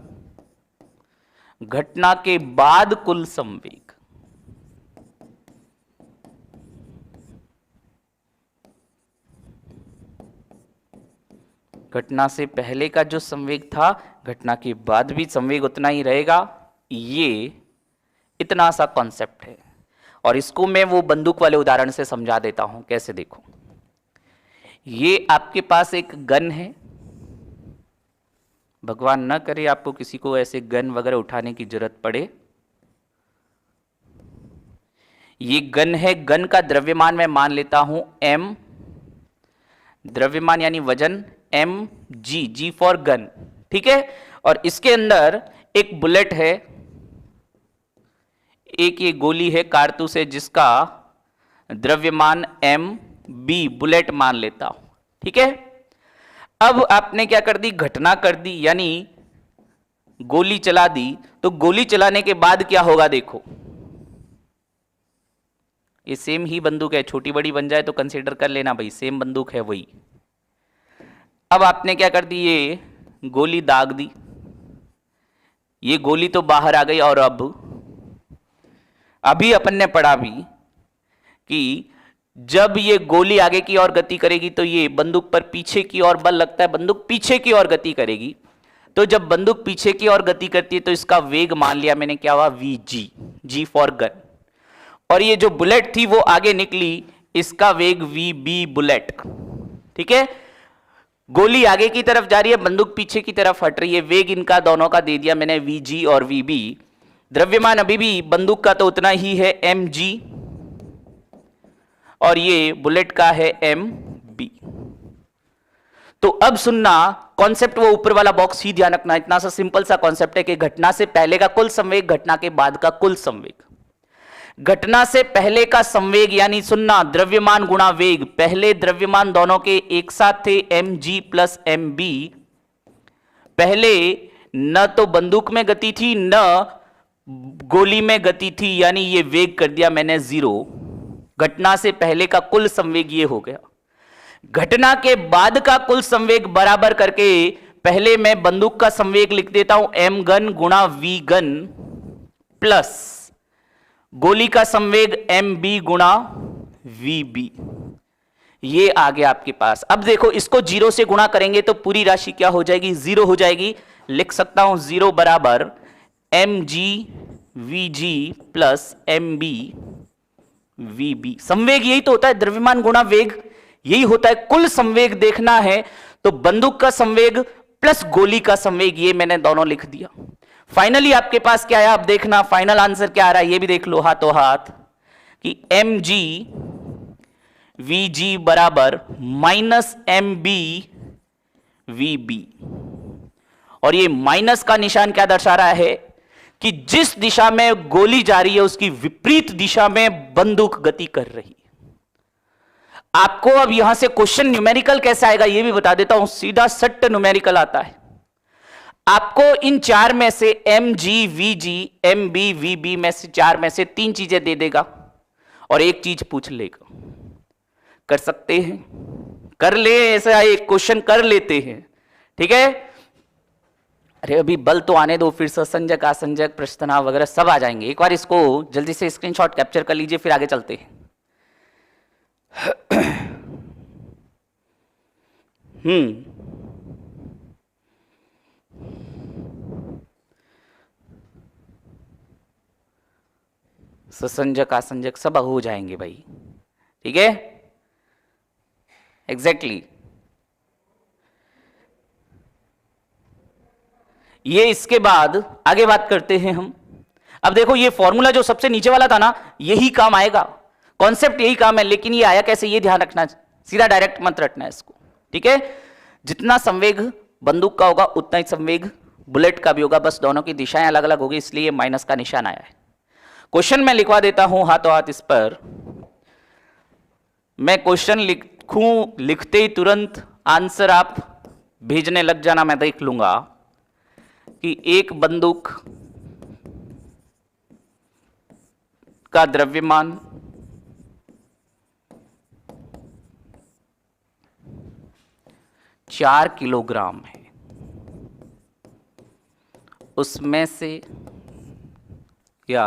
घटना के बाद कुल संवेग। घटना से पहले का जो संवेग था, घटना के बाद भी संवेग उतना ही रहेगा, ये इतना सा कॉन्सेप्ट है, और इसको मैं वो बंदूक वाले उदाहरण से समझा देता हूं। कैसे, देखो, ये आपके पास एक गन है, भगवान ना करे आपको किसी को ऐसे गन वगैरह उठाने की जरूरत पड़े। ये गन है, गन का द्रव्यमान मैं मान लेता हूं m, द्रव्यमान यानी वजन m, g फॉर गन, ठीक है। और इसके अंदर एक बुलेट है, एक ये गोली है, कारतूस है, जिसका द्रव्यमान m, b बुलेट मान लेता हूं, ठीक है। अब आपने क्या कर दी, घटना कर दी, यानी गोली चला दी। तो गोली चलाने के बाद क्या होगा, देखो, ये सेम ही बंदूक है, छोटी बड़ी बन जाए तो कंसीडर कर लेना भाई, सेम बंदूक है वही। अब आपने क्या कर दी, ये गोली दाग दी, ये गोली तो बाहर आ गई। और अब अभी अपन ने पढ़ा भी कि जब ये गोली आगे की ओर गति करेगी तो ये बंदूक पर पीछे की ओर बल लगता है, बंदूक पीछे की ओर गति करेगी। तो जब बंदूक पीछे की ओर गति करती है तो इसका वेग मान लिया मैंने, क्या हुआ, vg, g फॉर गन। और ये जो बुलेट थी वो आगे निकली, इसका वेग vb बुलेट, ठीक है। गोली आगे की तरफ जा रही है, बंदूक पीछे की तरफ हट रही है, वेग इनका दोनों का दे दिया मैंने, vg और vb। द्रव्यमान अभी भी बंदूक का तो उतना ही है, mg, और ये बुलेट का है mb। तो अब सुनना, कॉन्सेप्ट वो ऊपर वाला बॉक्स ही ध्यान रखना, इतना सा सिंपल सा कॉन्सेप्ट है कि घटना से पहले का कुल संवेग, घटना के बाद का कुल संवेग। घटना से पहले का संवेग यानी सुनना, द्रव्यमान गुणा वेग, पहले द्रव्यमान दोनों के एक साथ थे, mg प्लस mb। पहले न तो बंदूक में गति थी न गोली में गति थी, यानी ये वेग कर दिया मैंने 0। घटना से पहले का कुल संवेग ये हो गया। घटना के बाद का कुल संवेग बराबर करके पहले मैं बंदूक का संवेग लिख देता हूं, m गन गुणा v गन, प्लस गोली का संवेग mb गुणा vb। ये आ गया आपके पास। अब देखो, इसको 0 से गुणा करेंगे तो पूरी राशि क्या हो जाएगी, 0 हो जाएगी। लिख सकता हूं 0 बराबर mg vg plus mb vb। संवेग यही तो होता है, द्रव्यमान गुणा वेग, यही होता है। कुल संवेग देखना है तो बंदूक का संवेग प्लस गोली का संवेग, ये मैंने दोनों लिख दिया। फाइनली आपके पास क्या आया, अब देखना फाइनल आंसर क्या आ रहा है, ये भी देख लो हाथों हाथ, कि mg vg बराबर माइनस mb vb। और ये माइनस का निशान क्या दर्शा रहा है कि जिस दिशा में गोली जा रही है उसकी विपरीत दिशा में बंदूक गति कर रही है। आपको अब यहां से क्वेश्चन न्यूमेरिकल कैसे आएगा ये भी बता देता हूं, सीधा सट्ट न्यूमेरिकल आता है। आपको इन 4 में से mg vg mb vb में से 4 में से 3 चीजें दे देगा और एक चीज पूछ लेगा। कर सकते हैं, कर ले, ऐसा एक क्वेश्चन कर लेते हैं, ठीक है। अरे अभी बल तो आने दो, फिर ससंजक आसंजक प्रश्नाव वगैरह सब आ जाएंगे। एक बार इसको जल्दी से स्क्रीनशॉट कैप्चर कर लीजिए, फिर आगे चलते हैं। ससंजक आसंजक सब हो जाएंगे भाई, ठीक है, एग्जैक्टली। ये इसके बाद आगे बात करते हैं हम। अब देखो, ये फॉर्मूला जो सबसे नीचे वाला था ना, यही काम आएगा, कॉन्सेप्ट यही काम है, लेकिन ये आया कैसे ये ध्यान रखना, सीधा डायरेक्ट मत रखना इसको, ठीक है। जितना संवेग बंदूक का होगा उतना ही संवेग बुलेट का भी होगा, बस दोनों की दिशाएं अलग अलग होगी, इसलिए माइनस का निशान आया है। क्वेश्चन मैं लिखवा देता हूं हाथों हाथ, इस पर मैं क्वेश्चन लिखूं, लिखते ही तुरंत आंसर आप भेजने लग जाना, मैं देख लूंगा कि एक बंदूक का द्रव्यमान 4 किलोग्राम है, उसमें से या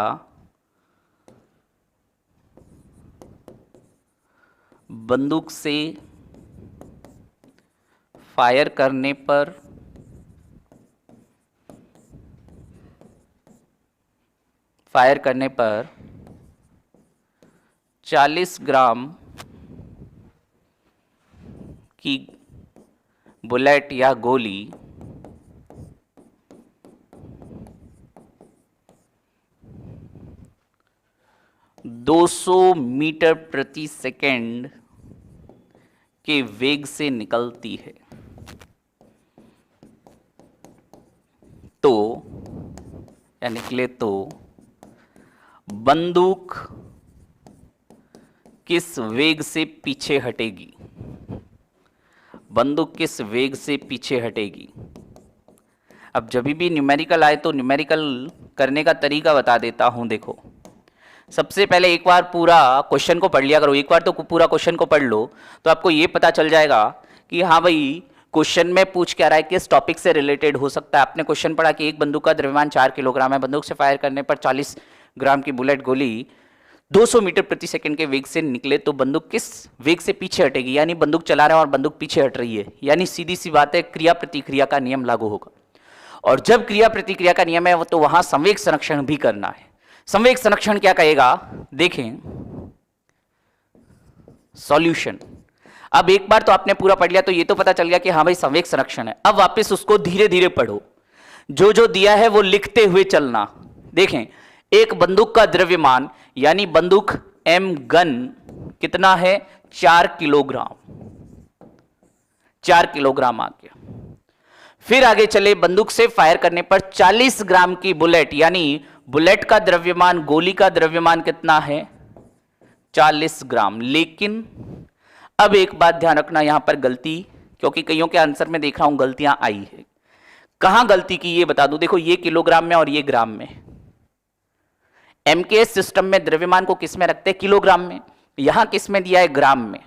बंदूक से फायर करने पर फायर करने पर 40 ग्राम की बुलेट या गोली 200 मीटर प्रति सेकंड के वेग से निकलती है तो या निकले तो बंदूक किस वेग से पीछे हटेगी? बंदूक किस वेग से पीछे हटेगी? अब जब भी न्यूमेरिकल आए तो न्यूमेरिकल करने का तरीका बता देता हूं। देखो, सबसे पहले एक बार पूरा क्वेश्चन को पढ़ लिया करो। एक बार तो पूरा क्वेश्चन को पढ़ लो तो आपको ये पता चल जाएगा कि हाँ भाई, क्वेश्चन में पूछ क्या रहा है, किस टॉपिक से रिलेटेड हो सकता है। आपने क्वेश्चन पढ़ा कि एक बंदूक का द्रव्यमान 4 किलोग्राम है, बंदूक से फायर करने पर 40 ग्राम की बुलेट गोली 200 मीटर प्रति सेकंड के वेग से निकले तो बंदूक किस वेग से पीछे हटेगी? यानी बंदूक चला रहे हैं और बंदूक पीछे हट रही है, यानी सीधी सी बात है, क्रिया प्रतिक्रिया का नियम लागू होगा। और जब क्रिया प्रतिक्रिया का नियम है तो वहां संवेग संरक्षण भी करना है। संवेग संरक्षण क्या कहेगा? देखें, सॉल्यूशन। अब एक बार तो आपने पूरा पढ़ लिया तो ये तो पता चल गया कि हाँ भाई संवेग संरक्षण है। अब वापस उसको धीरे धीरे पढ़ो, जो जो दिया है वो लिखते हुए चलना। देखें, एक बंदूक का द्रव्यमान यानी बंदूक एम गन कितना है? 4 किलोग्राम। 4 किलोग्राम आ गया। फिर आगे चले, बंदूक से फायर करने पर 40 ग्राम की बुलेट, यानी बुलेट का द्रव्यमान, गोली का द्रव्यमान कितना है? 40 ग्राम। लेकिन अब एक बात ध्यान रखना, यहां पर गलती, क्योंकि कईयों के आंसर में देख रहा हूं गलतियां आई है। कहां गलती की ये बता दूं। देखो, ये किलोग्राम में और ये ग्राम में। एमकेएस सिस्टम में द्रव्यमान को किस में रखते हैं? किलोग्राम में। यहां किस में दिया है? ग्राम में।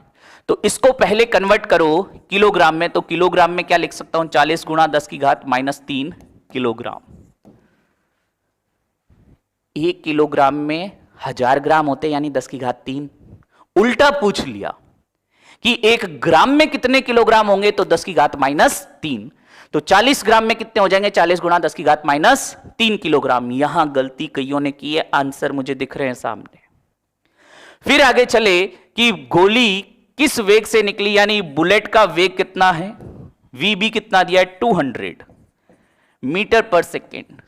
तो इसको पहले कन्वर्ट करो किलोग्राम में, तो किलोग्राम में क्या लिख सकता हूं? 40 गुणा 10 की घात -3 किलोग्राम। 1 किलोग्राम में 1000 ग्राम होते, यानी 10 की घात 3। उल्टा पूछ लिया कि 1 ग्राम में कितने किलोग्राम होंगे, तो 10 की घात -3। तो 40 ग्राम में कितने हो जाएंगे? 40 गुणा 10 की घात -3 किलोग्राम। यहां गलती कईयों ने की है, आंसर मुझे दिख रहे हैं सामने। फिर आगे चले कि गोली किस वेग से निकली, यानी बुलेट का वेग कितना है? वीबी कितना दिया है? 200 मीटर पर सेकेंड।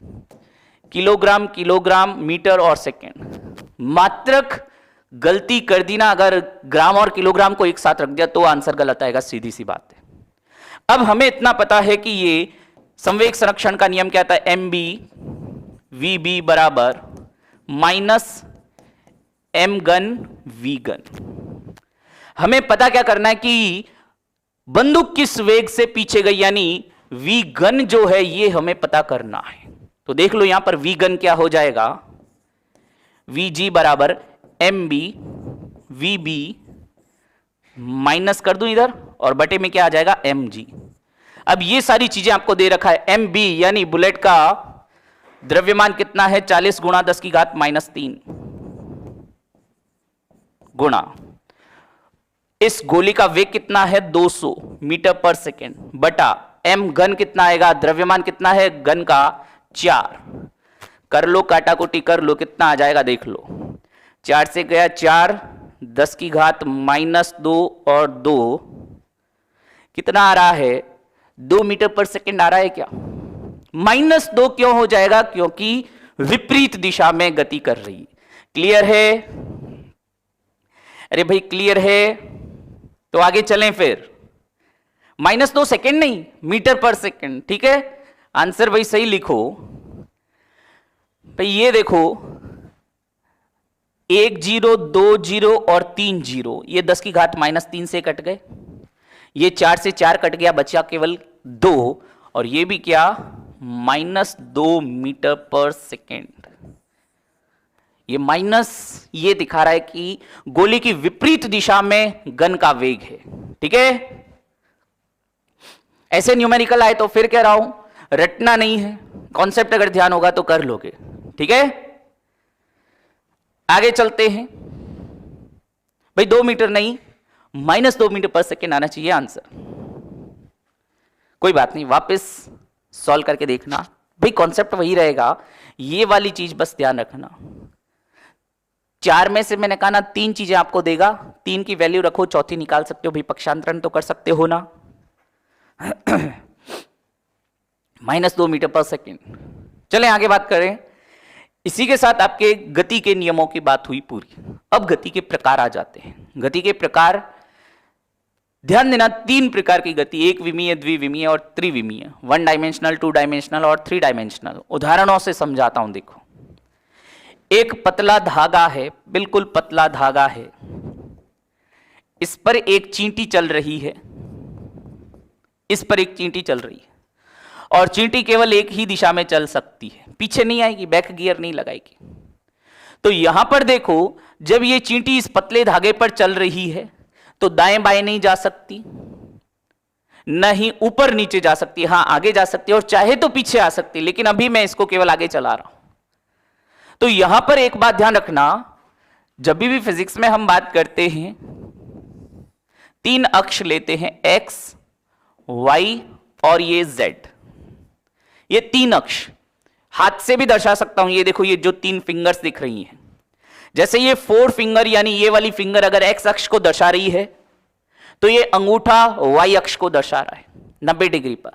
किलोग्राम, किलोग्राम, मीटर और सेकेंड। मात्रक गलती कर दी ना, अगर ग्राम और किलोग्राम को एक साथ रख दिया तो आंसर गलत आएगा, सीधी सी बात है। अब हमें इतना पता है कि ये संवेग संरक्षण का नियम क्या था? एम बी वी बी बराबर minus M gun V gun. हमें पता क्या करना है कि बंदूक किस वेग से पीछे गई, यानी वी गन जो है ये हमें पता करना है। तो देख लो, यहां पर वी गन क्या हो जाएगा? वी जी बराबर M B V B minus कर दूं इधर, और बटे में क्या आ जाएगा? M G. अब ये सारी चीजें आपको दे रखा है। एम बी यानी बुलेट का द्रव्यमान कितना है? 40 गुणा 10 की घात -3 गुणा इस गोली का वेग कितना है? 200 मीटर पर सेकेंड, बटा एम गन कितना आएगा? द्रव्यमान कितना है गन का? 4। कर लो, काटाकुटी कर लो, कितना आ जाएगा देख लो। 4 से गया 4, 10 की घात -2 और 2 कितना आ रहा है? 2 मीटर पर सेकेंड आ रहा है क्या? -2 क्यों हो जाएगा? क्योंकि विपरीत दिशा में गति कर रही है। क्लियर है? अरे भाई क्लियर है? तो आगे चलें फिर। -2 सेकेंड नहीं, मीटर पर सेकेंड। ठीक है, आंसर भाई सही लिखो। भाई ये देखो, 1 0 2 0 और 3 0, ये 10 की घात -3 से कट गए। ये 4 से 4 कट गया, बचा केवल 2, और ये भी क्या? -2 मीटर पर सेकेंड। ये माइनस ये दिखा रहा है कि गोली की विपरीत दिशा में गन का वेग है। ठीक है, ऐसे न्यूमेरिकल आए तो फिर कह रहा हूं रटना नहीं है, कॉन्सेप्ट अगर ध्यान होगा तो कर लोगे। ठीक है, आगे चलते हैं। भाई 2 मीटर नहीं, -2 मीटर पर सेकेंड आना चाहिए आंसर। कोई बात नहीं, वापस सॉल्व करके देखना। भाई कॉन्सेप्ट वही रहेगा, ये वाली चीज बस ध्यान रखना। 4 में से मैंने कहा ना 3 चीजें आपको देगा, 3 की वैल्यू रखो, चौथी निकाल सकते हो भाई, पक्षांतरण तो कर सकते हो ना। -2 मीटर पर सेकेंड। चलें आगे बात करें। इसी के साथ आपके गति के नियमों की बात हुई पूरी। अब गति के प्रकार आ जाते हैं। गति के प्रकार ध्यान देना, 3 प्रकार की गति, एक विमीय, द्विविमीय और त्रिविमीय, 1 डायमेंशनल, 2 डायमेंशनल और 3 डायमेंशनल। उदाहरणों से समझाता हूं। देखो, एक पतला धागा है, बिल्कुल पतला धागा है, इस पर एक चींटी चल रही है, इस पर एक चींटी चल रही है और चींटी केवल एक ही दिशा में चल सकती है, पीछे नहीं आएगी, बैक गियर नहीं लगाएगी। तो यहां पर देखो, जब ये चींटी इस पतले धागे पर चल रही है तो दाएं बाएं नहीं जा सकती, नहीं ऊपर नीचे जा सकती, हां आगे जा सकती है और चाहे तो पीछे आ सकती, लेकिन अभी मैं इसको केवल आगे चला रहा हूं। तो यहां पर एक बात ध्यान रखना, जब भी फिजिक्स में हम बात करते हैं 3 अक्ष लेते हैं, एक्स, वाई और ये जेड। ये 3 अक्ष हाथ से भी दर्शा सकता हूं। ये देखो, ये जो 3 फिंगर्स दिख रही हैं, जैसे ये 4 फिंगर यानी ये वाली फिंगर अगर एक्स अक्ष को दर्शा रही है तो ये अंगूठा वाई अक्ष को दर्शा रहा है 90 डिग्री पर,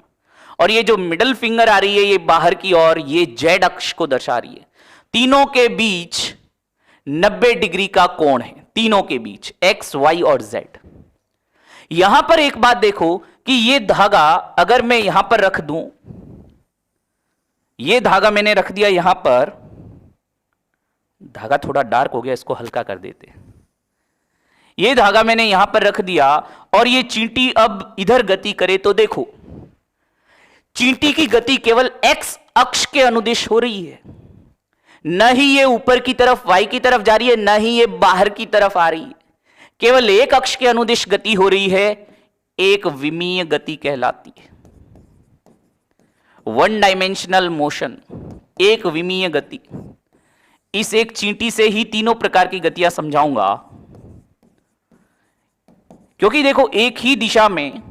और ये जो मिडल फिंगर आ रही है ये बाहर की ओर, ये जेड अक्ष को दर्शा रही है। तीनों के बीच 90 डिग्री का कोण है, तीनों के बीच, एक्स, वाई और जेड। यहां पर एक बात देखो कि ये धागा अगर मैं यहां पर रख दूं, ये धागा मैंने रख दिया यहां पर, धागा थोड़ा डार्क हो गया, इसको हल्का कर देते हैं। ये धागा मैंने यहां पर रख दिया और ये चींटी अब इधर गति करे तो देखो, चींटी की गति केवल एक्स अक्ष के अनुदिश हो रही है, न ही ये ऊपर की तरफ वाई की तरफ जा रही है, न ही ये बाहर की तरफ आ रही है, केवल एक अक्ष के अनुदिश गति हो रही है। एक विमीय गति कहलाती है, 1 डायमेंशनल मोशन, एक विमीय गति। इस एक चींटी से ही तीनों प्रकार की गतियां समझाऊंगा, क्योंकि देखो एक ही दिशा में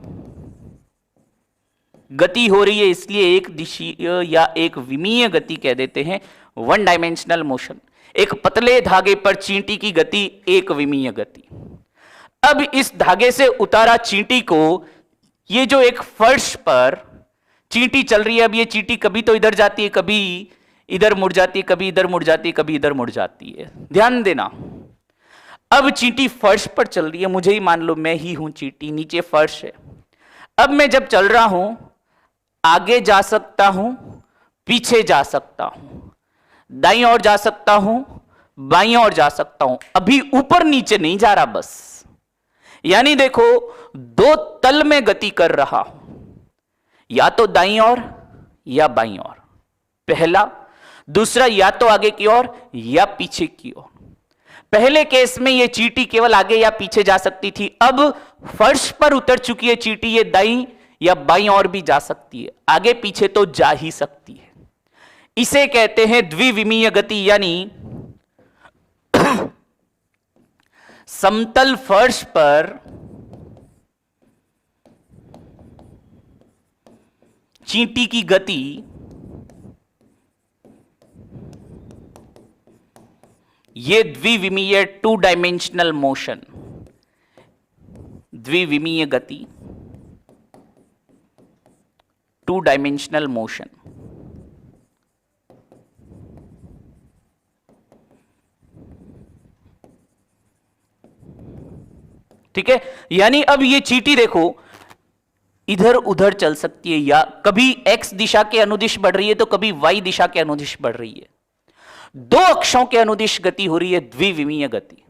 गति हो रही है, इसलिए एक दिशीय या एक विमीय गति कह देते हैं, 1 डायमेंशनल मोशन। एक पतले धागे पर चींटी की गति एक विमीय गति। अब इस धागे से उतारा चींटी को, ये जो एक फर्श पर चींटी चल रही है, अब ये चींटी कभी तो इधर जाती है, कभी इधर मुड़ जाती है, कभी इधर मुड़ जाती है, कभी इधर मुड़ जाती है। ध्यान देना, अब चींटी फर्श पर चल रही है, मुझे ही मान लो मैं ही हूं चींटी, नीचे फर्श है। अब मैं जब चल रहा हूं, आगे जा सकता हूं, पीछे जा सकता हूं, दाईं ओर जा सकता हूं, बाईं ओर जा सकता हूं, अभी ऊपर नीचे नहीं जा रहा बस। यानी देखो 2 तल में गति कर रहा हूं, या तो दाईं ओर या बाईं ओर, पहला। दूसरा, या तो आगे की ओर या पीछे की ओर। पहले केस में ये चींटी केवल आगे या पीछे जा सकती थी, अब फर्श पर उतर चुकी है चींटी, ये दाईं या बाईं ओर भी जा सकती है, आगे पीछे तो जा ही सकती है। इसे कहते हैं द्विविमीय गति, यानी समतल फर्श पर चींटी की गति ये द्विविमीय 2 डायमेंशनल मोशन, द्विविमीय गति, 2 डायमेंशनल मोशन। ठीक है, यानी अब ये चींटी देखो इधर उधर चल सकती है, या कभी एक्स दिशा के अनुदिश बढ़ रही है तो कभी वाई दिशा के अनुदिश बढ़ रही है। 2 अक्षों के अनुदिश गति हो रही है, द्विविमीय गति।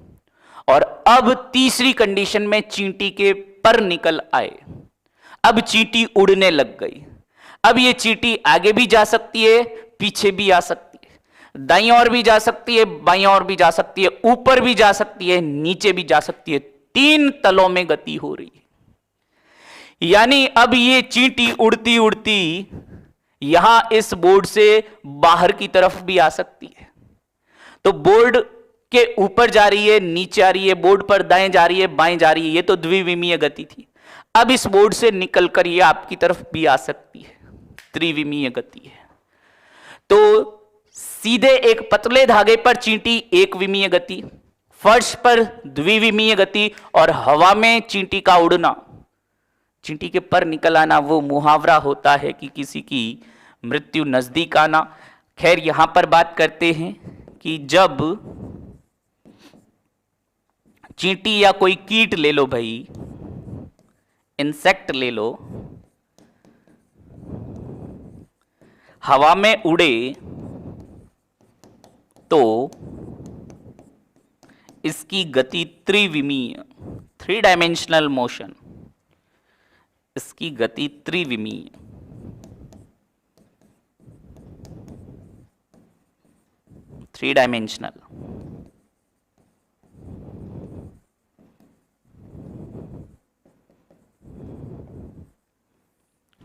और अब तीसरी कंडीशन में चींटी के पर निकल आए, अब चींटी उड़ने लग गई। अब ये चींटी आगे भी जा सकती है, पीछे भी आ सकती है, दाईं ओर भी जा सकती है, बाईं ओर भी जा सकती है, ऊपर भी जा सकती है, नीचे भी जा सकती है। 3 तलों में गति हो रही है। यानी अब ये चींटी उड़ती उड़ती यहां इस बोर्ड से बाहर की तरफ भी आ सकती है। तो बोर्ड के ऊपर जा रही है, नीचे आ रही है, बोर्ड पर दाएं जा रही है, बाएं जा रही है, ये तो द्विविमीय गति थी। अब इस बोर्ड से निकलकर ये आपकी तरफ भी आ सकती है, त्रिविमीय गति है। तो सीधे एक पतले धागे पर चींटी एक विमीय गति, फर्श पर द्विविमीय गति, और हवा में चींटी का उड़ना, चींटी के पर निकल आना, वो मुहावरा होता है कि किसी की मृत्यु नजदीक आना। खैर यहां पर बात करते हैं कि जब चींटी या कोई कीट ले लो भाई, इंसेक्ट ले लो, हवा में उड़े तो इसकी गति त्रिविमीय, 3 डायमेंशनल मोशन, इसकी गति त्रिविमीय, थ्री डायमेंशनल।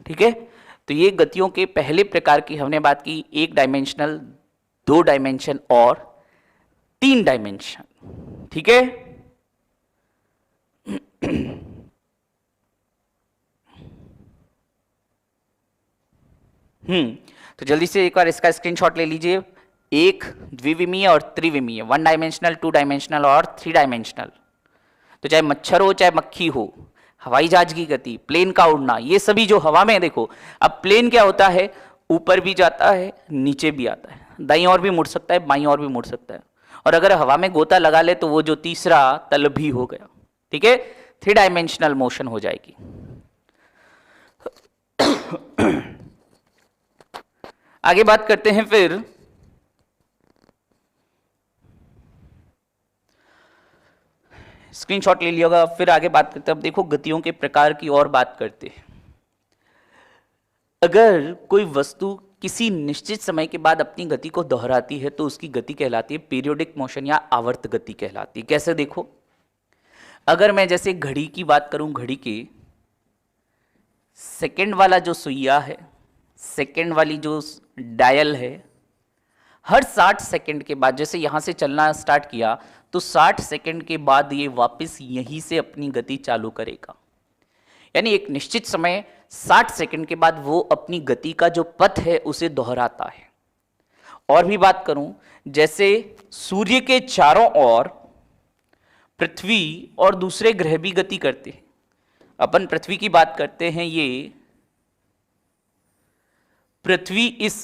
ठीक है, तो ये गतियों के पहले प्रकार की हमने बात की, 1 डायमेंशनल, 2 डायमेंशन और 3 डायमेंशन। ठीक है, तो जल्दी से एक बार इसका स्क्रीनशॉट ले लीजिए। एक द्विविमीय और त्रिविमीय, 1 डायमेंशनल, 2 डायमेंशनल और 3 डायमेंशनल। तो चाहे मच्छर हो चाहे मक्खी हो, हवाई जहाज की गति, प्लेन का उड़ना, ये सभी जो हवा में, देखो अब प्लेन क्या होता है, ऊपर भी जाता है नीचे भी आता है, दाईं ओर भी मुड़ सकता है बाईं ओर भी मुड़ सकता है, और अगर हवा में गोता लगा ले तो वो जो तीसरा तल भी हो गया। ठीक है, 3 डायमेंशनल मोशन हो जाएगी। आगे बात करते हैं फिर स्क्रीनशॉट ले लिया, फिर आगे बात करते हैं। अब देखो गतियों के प्रकार की और बात करते हैं। अगर कोई वस्तु किसी निश्चित समय के बाद अपनी गति को दोहराती है तो उसकी गति कहलाती है पीरियोडिक मोशन या आवर्त गति कहलाती है। कैसे देखो, अगर मैं जैसे घड़ी की बात करूं, घड़ी के सेकंड वाला जो सुइया है, सेकंड वाली जो डायल है, हर 60 सेकंड के बाद, जैसे यहां से चलना स्टार्ट किया तो 60 सेकंड के बाद ये वापस यहीं से अपनी गति चालू करेगा। यानी एक निश्चित समय 60 सेकंड के बाद वो अपनी गति का जो पथ है उसे दोहराता है। और भी बात करूं, जैसे सूर्य के चारों ओर पृथ्वी और दूसरे ग्रह भी गति करते हैं। अपन पृथ्वी की बात करते हैं, ये पृथ्वी इस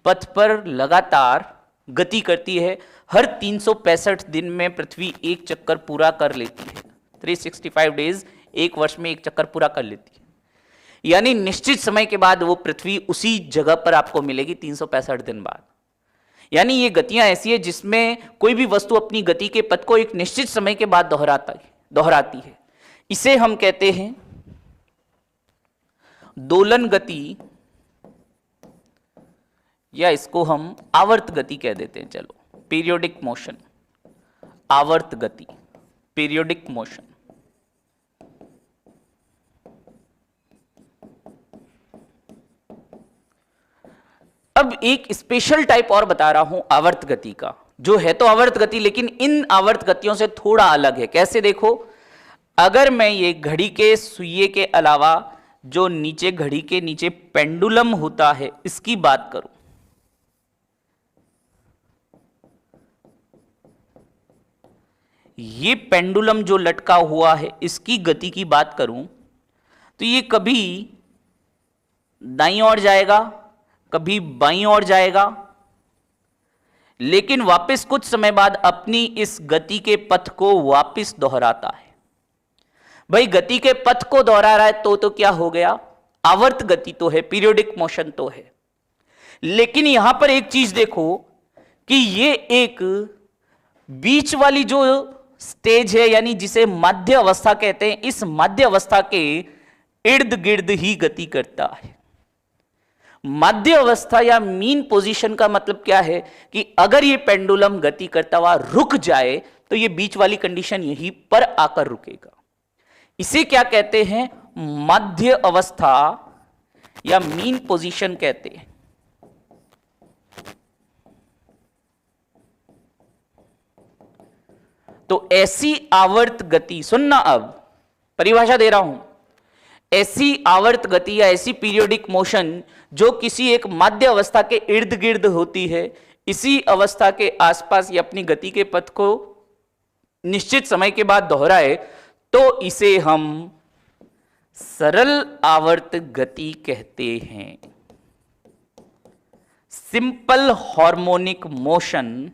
पथ पर लगातार गति करती है। हर 365 दिन में पृथ्वी एक चक्कर पूरा कर लेती है। 365 डेज, एक वर्ष में एक चक्कर पूरा कर लेती है। यानी निश्चित समय के बाद वो पृथ्वी उसी जगह पर आपको मिलेगी 365 दिन बाद। यानी ये गतियां ऐसी है जिसमें कोई भी वस्तु अपनी गति के पथ को एक निश्चित समय के बाद दोहराती है। इसे हम कहते हैं दोलन गति, या इसको हम आवर्त गति कह देते हैं। चलो, पीरियोडिक मोशन, आवर्त गति, पीरियोडिक मोशन। अब एक स्पेशल टाइप और बता रहा हूं आवर्त गति का, जो है तो आवर्त गति लेकिन इन आवर्त गतियों से थोड़ा अलग है। कैसे देखो, अगर मैं ये घड़ी के सुइये के अलावा जो नीचे घड़ी के नीचे पेंडुलम होता है इसकी बात करूं, ये पेंडुलम जो लटका हुआ है इसकी गति की बात करूं तो ये कभी दाईं ओर जाएगा, कभी बाईं ओर जाएगा, लेकिन वापस कुछ समय बाद अपनी इस गति के पथ को वापस दोहराता है। भाई गति के पथ को दोहरा रहा है तो क्या हो गया, आवर्त गति तो है, पीरियोडिक मोशन तो है। लेकिन यहां पर एक चीज देखो कि ये एक बीच वाली जो स्टेज है, यानी जिसे मध्य अवस्था कहते हैं, इस मध्य अवस्था के इर्द गिर्द ही गति करता है। मध्य अवस्था या मीन पोजीशन का मतलब क्या है कि अगर ये पेंडुलम गति करता हुआ रुक जाए तो ये बीच वाली कंडीशन यहीं पर आकर रुकेगा। इसे क्या कहते हैं, मध्य अवस्था या मीन पोजीशन कहते हैं। तो ऐसी आवर्त गति, सुनना अब परिभाषा दे रहा हूं, ऐसी आवर्त गति या ऐसी पीरियोडिक मोशन जो किसी एक माध्य अवस्था के इर्द गिर्द होती है, इसी अवस्था के आसपास ये अपनी गति के पथ को निश्चित समय के बाद दोहराए, तो इसे हम सरल आवर्त गति कहते हैं। Simple harmonic motion,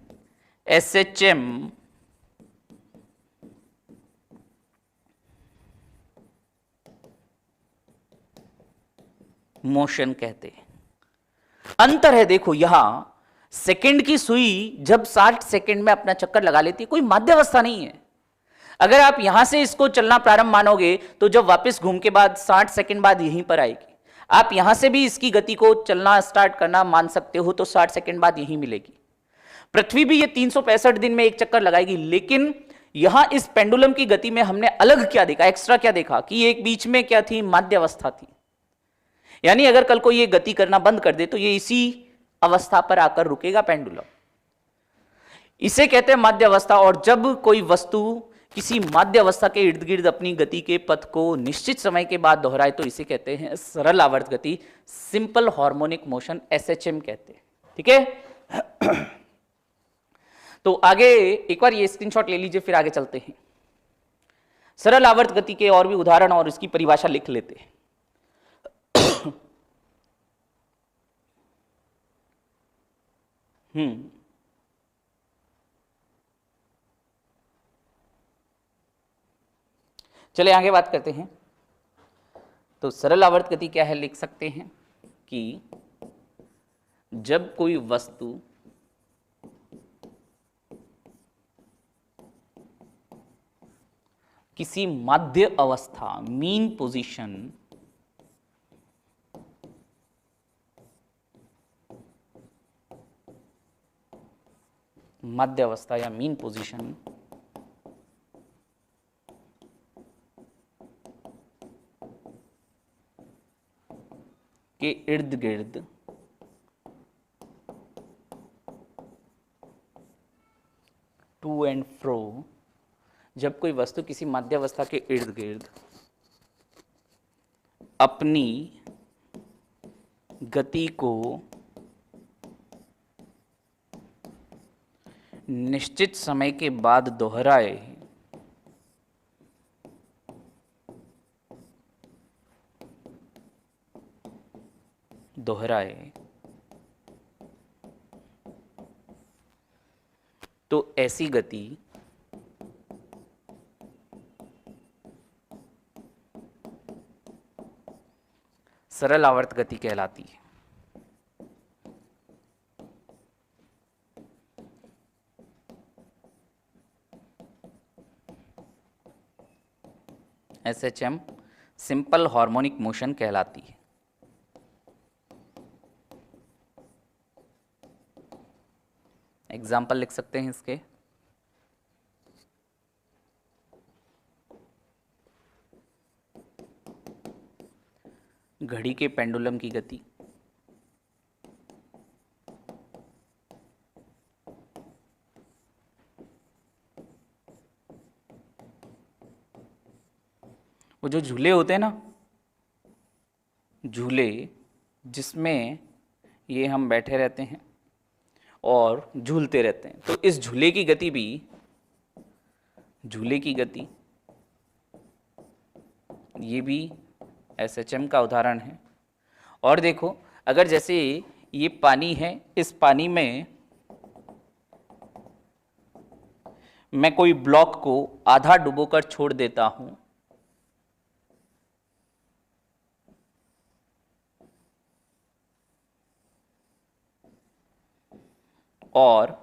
SHM motion कहते हैं। अंतर है, देखो यहां सेकंड की सुई जब 60 सेकंड में अपना चक्कर लगा लेती है, कोई माध्यावस्था नहीं है। अगर आप यहां से इसको चलना प्रारंभ मानोगे तो जब वापस घूम के बाद 60 सेकंड बाद यहीं पर आएगी। आप यहां से भी इसकी गति को चलना स्टार्ट करना मान सकते हो, तो 60 सेकंड बाद यहीं मिलेगी। पृथ्वी भी ये 365 दिन में एक चक्कर लगाएगी, लेकिन यहां इस पेंडुलम की गति में हमने अलग क्या देखा, एक्स्ट्रा क्या देखा कि एक बीच में क्या थी, माध्यावस्था थी। यानी अगर कल को ये गति करना बंद कर दे तो ये इसी अवस्था पर आकर रुकेगा पेंडुलम। इसे कहते हैं माध्यावस्था। और जब कोई वस्तु किसी माध्यावस्था के इर्द गिर्द अपनी गति के पथ को निश्चित समय के बाद दोहराए तो इसे कहते हैं सरल आवर्त गति, सिंपल हार्मोनिक मोशन, SHM कहते हैं। ठीक है। तो आगे एक बार ये स्क्रीनशॉट ले लीजिए, फिर आगे चलते हैं। सरल आवर्त गति के और भी उदाहरण और इसकी परिभाषा लिख लेते हैं। चले आगे बात करते हैं। तो सरल आवर्त गति क्या है, लिख सकते हैं कि जब कोई वस्तु किसी माध्य अवस्था, मीन पोजीशन, मध्य अवस्था या मीन पोजीशन के इर्द गिर्द टू एंड फ्रो, जब कोई वस्तु किसी मध्यावस्था के इर्द गिर्द अपनी गति को निश्चित समय के बाद दोहराए, तो ऐसी गति सरल आवर्त गति कहलाती है। SHM सिंपल हार्मोनिक मोशन कहलाती है। एग्जाम्पल लिख सकते हैं इसके। घड़ी के पेंडुलम की गति, वो जो झूले होते हैं ना, झूले जिसमें ये हम बैठे रहते हैं और झूलते रहते हैं, तो इस झूले की गति भी, झूले की गति ये भी SHM का उदाहरण है। और देखो, अगर जैसे ये पानी है, इस पानी में मैं कोई ब्लॉक को आधा डुबोकर छोड़ देता हूं और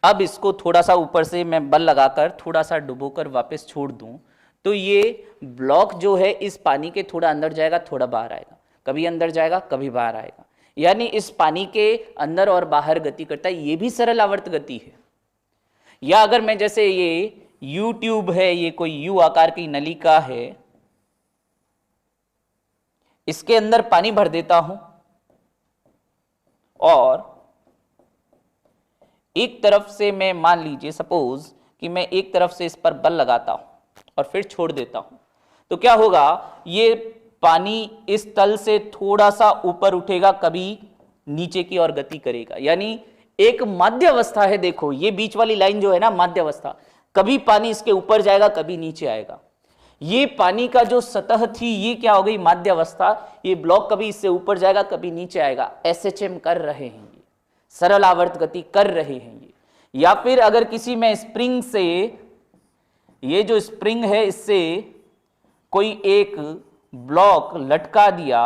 अब इसको थोड़ा सा ऊपर से मैं बल लगाकर थोड़ा सा डुबोकर वापस छोड़ दूं, तो ये ब्लॉक जो है इस पानी के थोड़ा अंदर जाएगा, थोड़ा बाहर आएगा, कभी अंदर जाएगा, कभी बाहर आएगा, यानी इस पानी के अंदर और बाहर गति करता है। ये भी सरल आवर्त गति है। या अगर मैं जैसे ये यू ट्यूब है, ये कोई यू आकार की नलिका है, इसके अंदर पानी भर देता हूं और एक तरफ से मैं, मान लीजिए सपोज कि मैं एक तरफ से इस पर बल लगाता हूं और फिर छोड़ देता हूं, तो क्या होगा, ये पानी इस तल से थोड़ा सा ऊपर उठेगा, कभी नीचे की ओर गति करेगा। यानी एक माध्यावस्था है, देखो ये बीच वाली लाइन जो है ना माध्यावस्था, कभी पानी इसके ऊपर जाएगा, कभी नीचे आएगा। ये पानी का जो सतह थी ये क्या हो गई, माध्यावस्था। ये ब्लॉक कभी इससे ऊपर जाएगा, कभी नीचे आएगा। एसएचएम कर रहे हैं ये, सरल आवर्त गति कर रहे हैं ये। या फिर अगर किसी में स्प्रिंग से, ये जो स्प्रिंग है इससे कोई एक ब्लॉक लटका दिया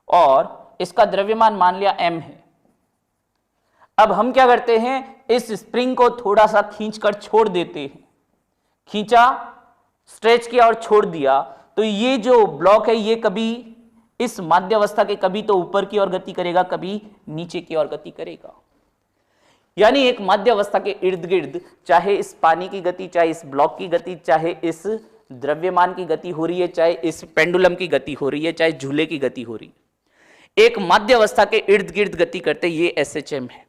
और इसका द्रव्यमान मान लिया m है। अब हम क्या करते हैं, इस स्प्रिंग को थोड़ा सा खींचकर छोड़ देते हैं। खींचा, स्ट्रेच किया और छोड़ दिया, तो ये जो ब्लॉक है ये कभी इस माध्यावस्था के कभी तो ऊपर की ओर गति करेगा, कभी नीचे की ओर गति करेगा। यानी एक माध्यावस्था के इर्द गिर्द चाहे इस पानी की गति, चाहे इस ब्लॉक की गति, चाहे इस द्रव्यमान की गति हो रही है, चाहे इस पेंडुलम की गति हो रही है, चाहे झूले की गति हो रही है, एक माध्यावस्था के इर्द गिर्द गति करते ये एसएचएम है।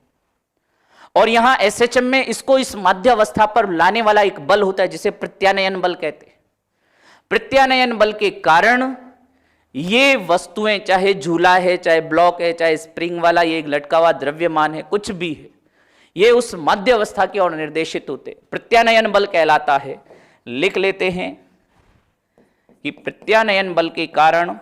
और यहां एसएचएम में इसको इस माध्यावस्था पर लाने वाला एक बल होता है जिसे प्रत्यानयन बल कहते हैं। प्रत्यानयन बल के कारण ये वस्तुएं, चाहे झूला है, चाहे ब्लॉक है, चाहे स्प्रिंग वाला ये एक लटका हुआ द्रव्यमान है, कुछ भी है, ये उस माध्यावस्था की ओर निर्देशित होते, प्रत्यानयन बल कहलाता है। लिख लेते हैं कि प्रत्यानयन बल के कारण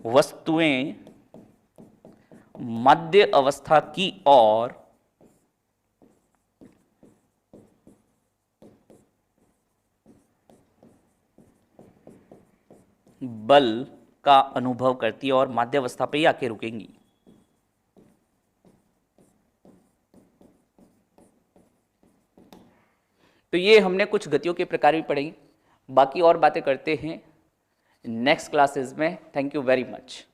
वस्तुएं मध्य अवस्था की ओर बल का अनुभव करती है और माध्यावस्था पे ही आके रुकेंगी। तो ये हमने कुछ गतियों के प्रकार भी पढ़ेंगे, बाकी और बातें करते हैं नेक्स्ट क्लासेस में। Thank you very much.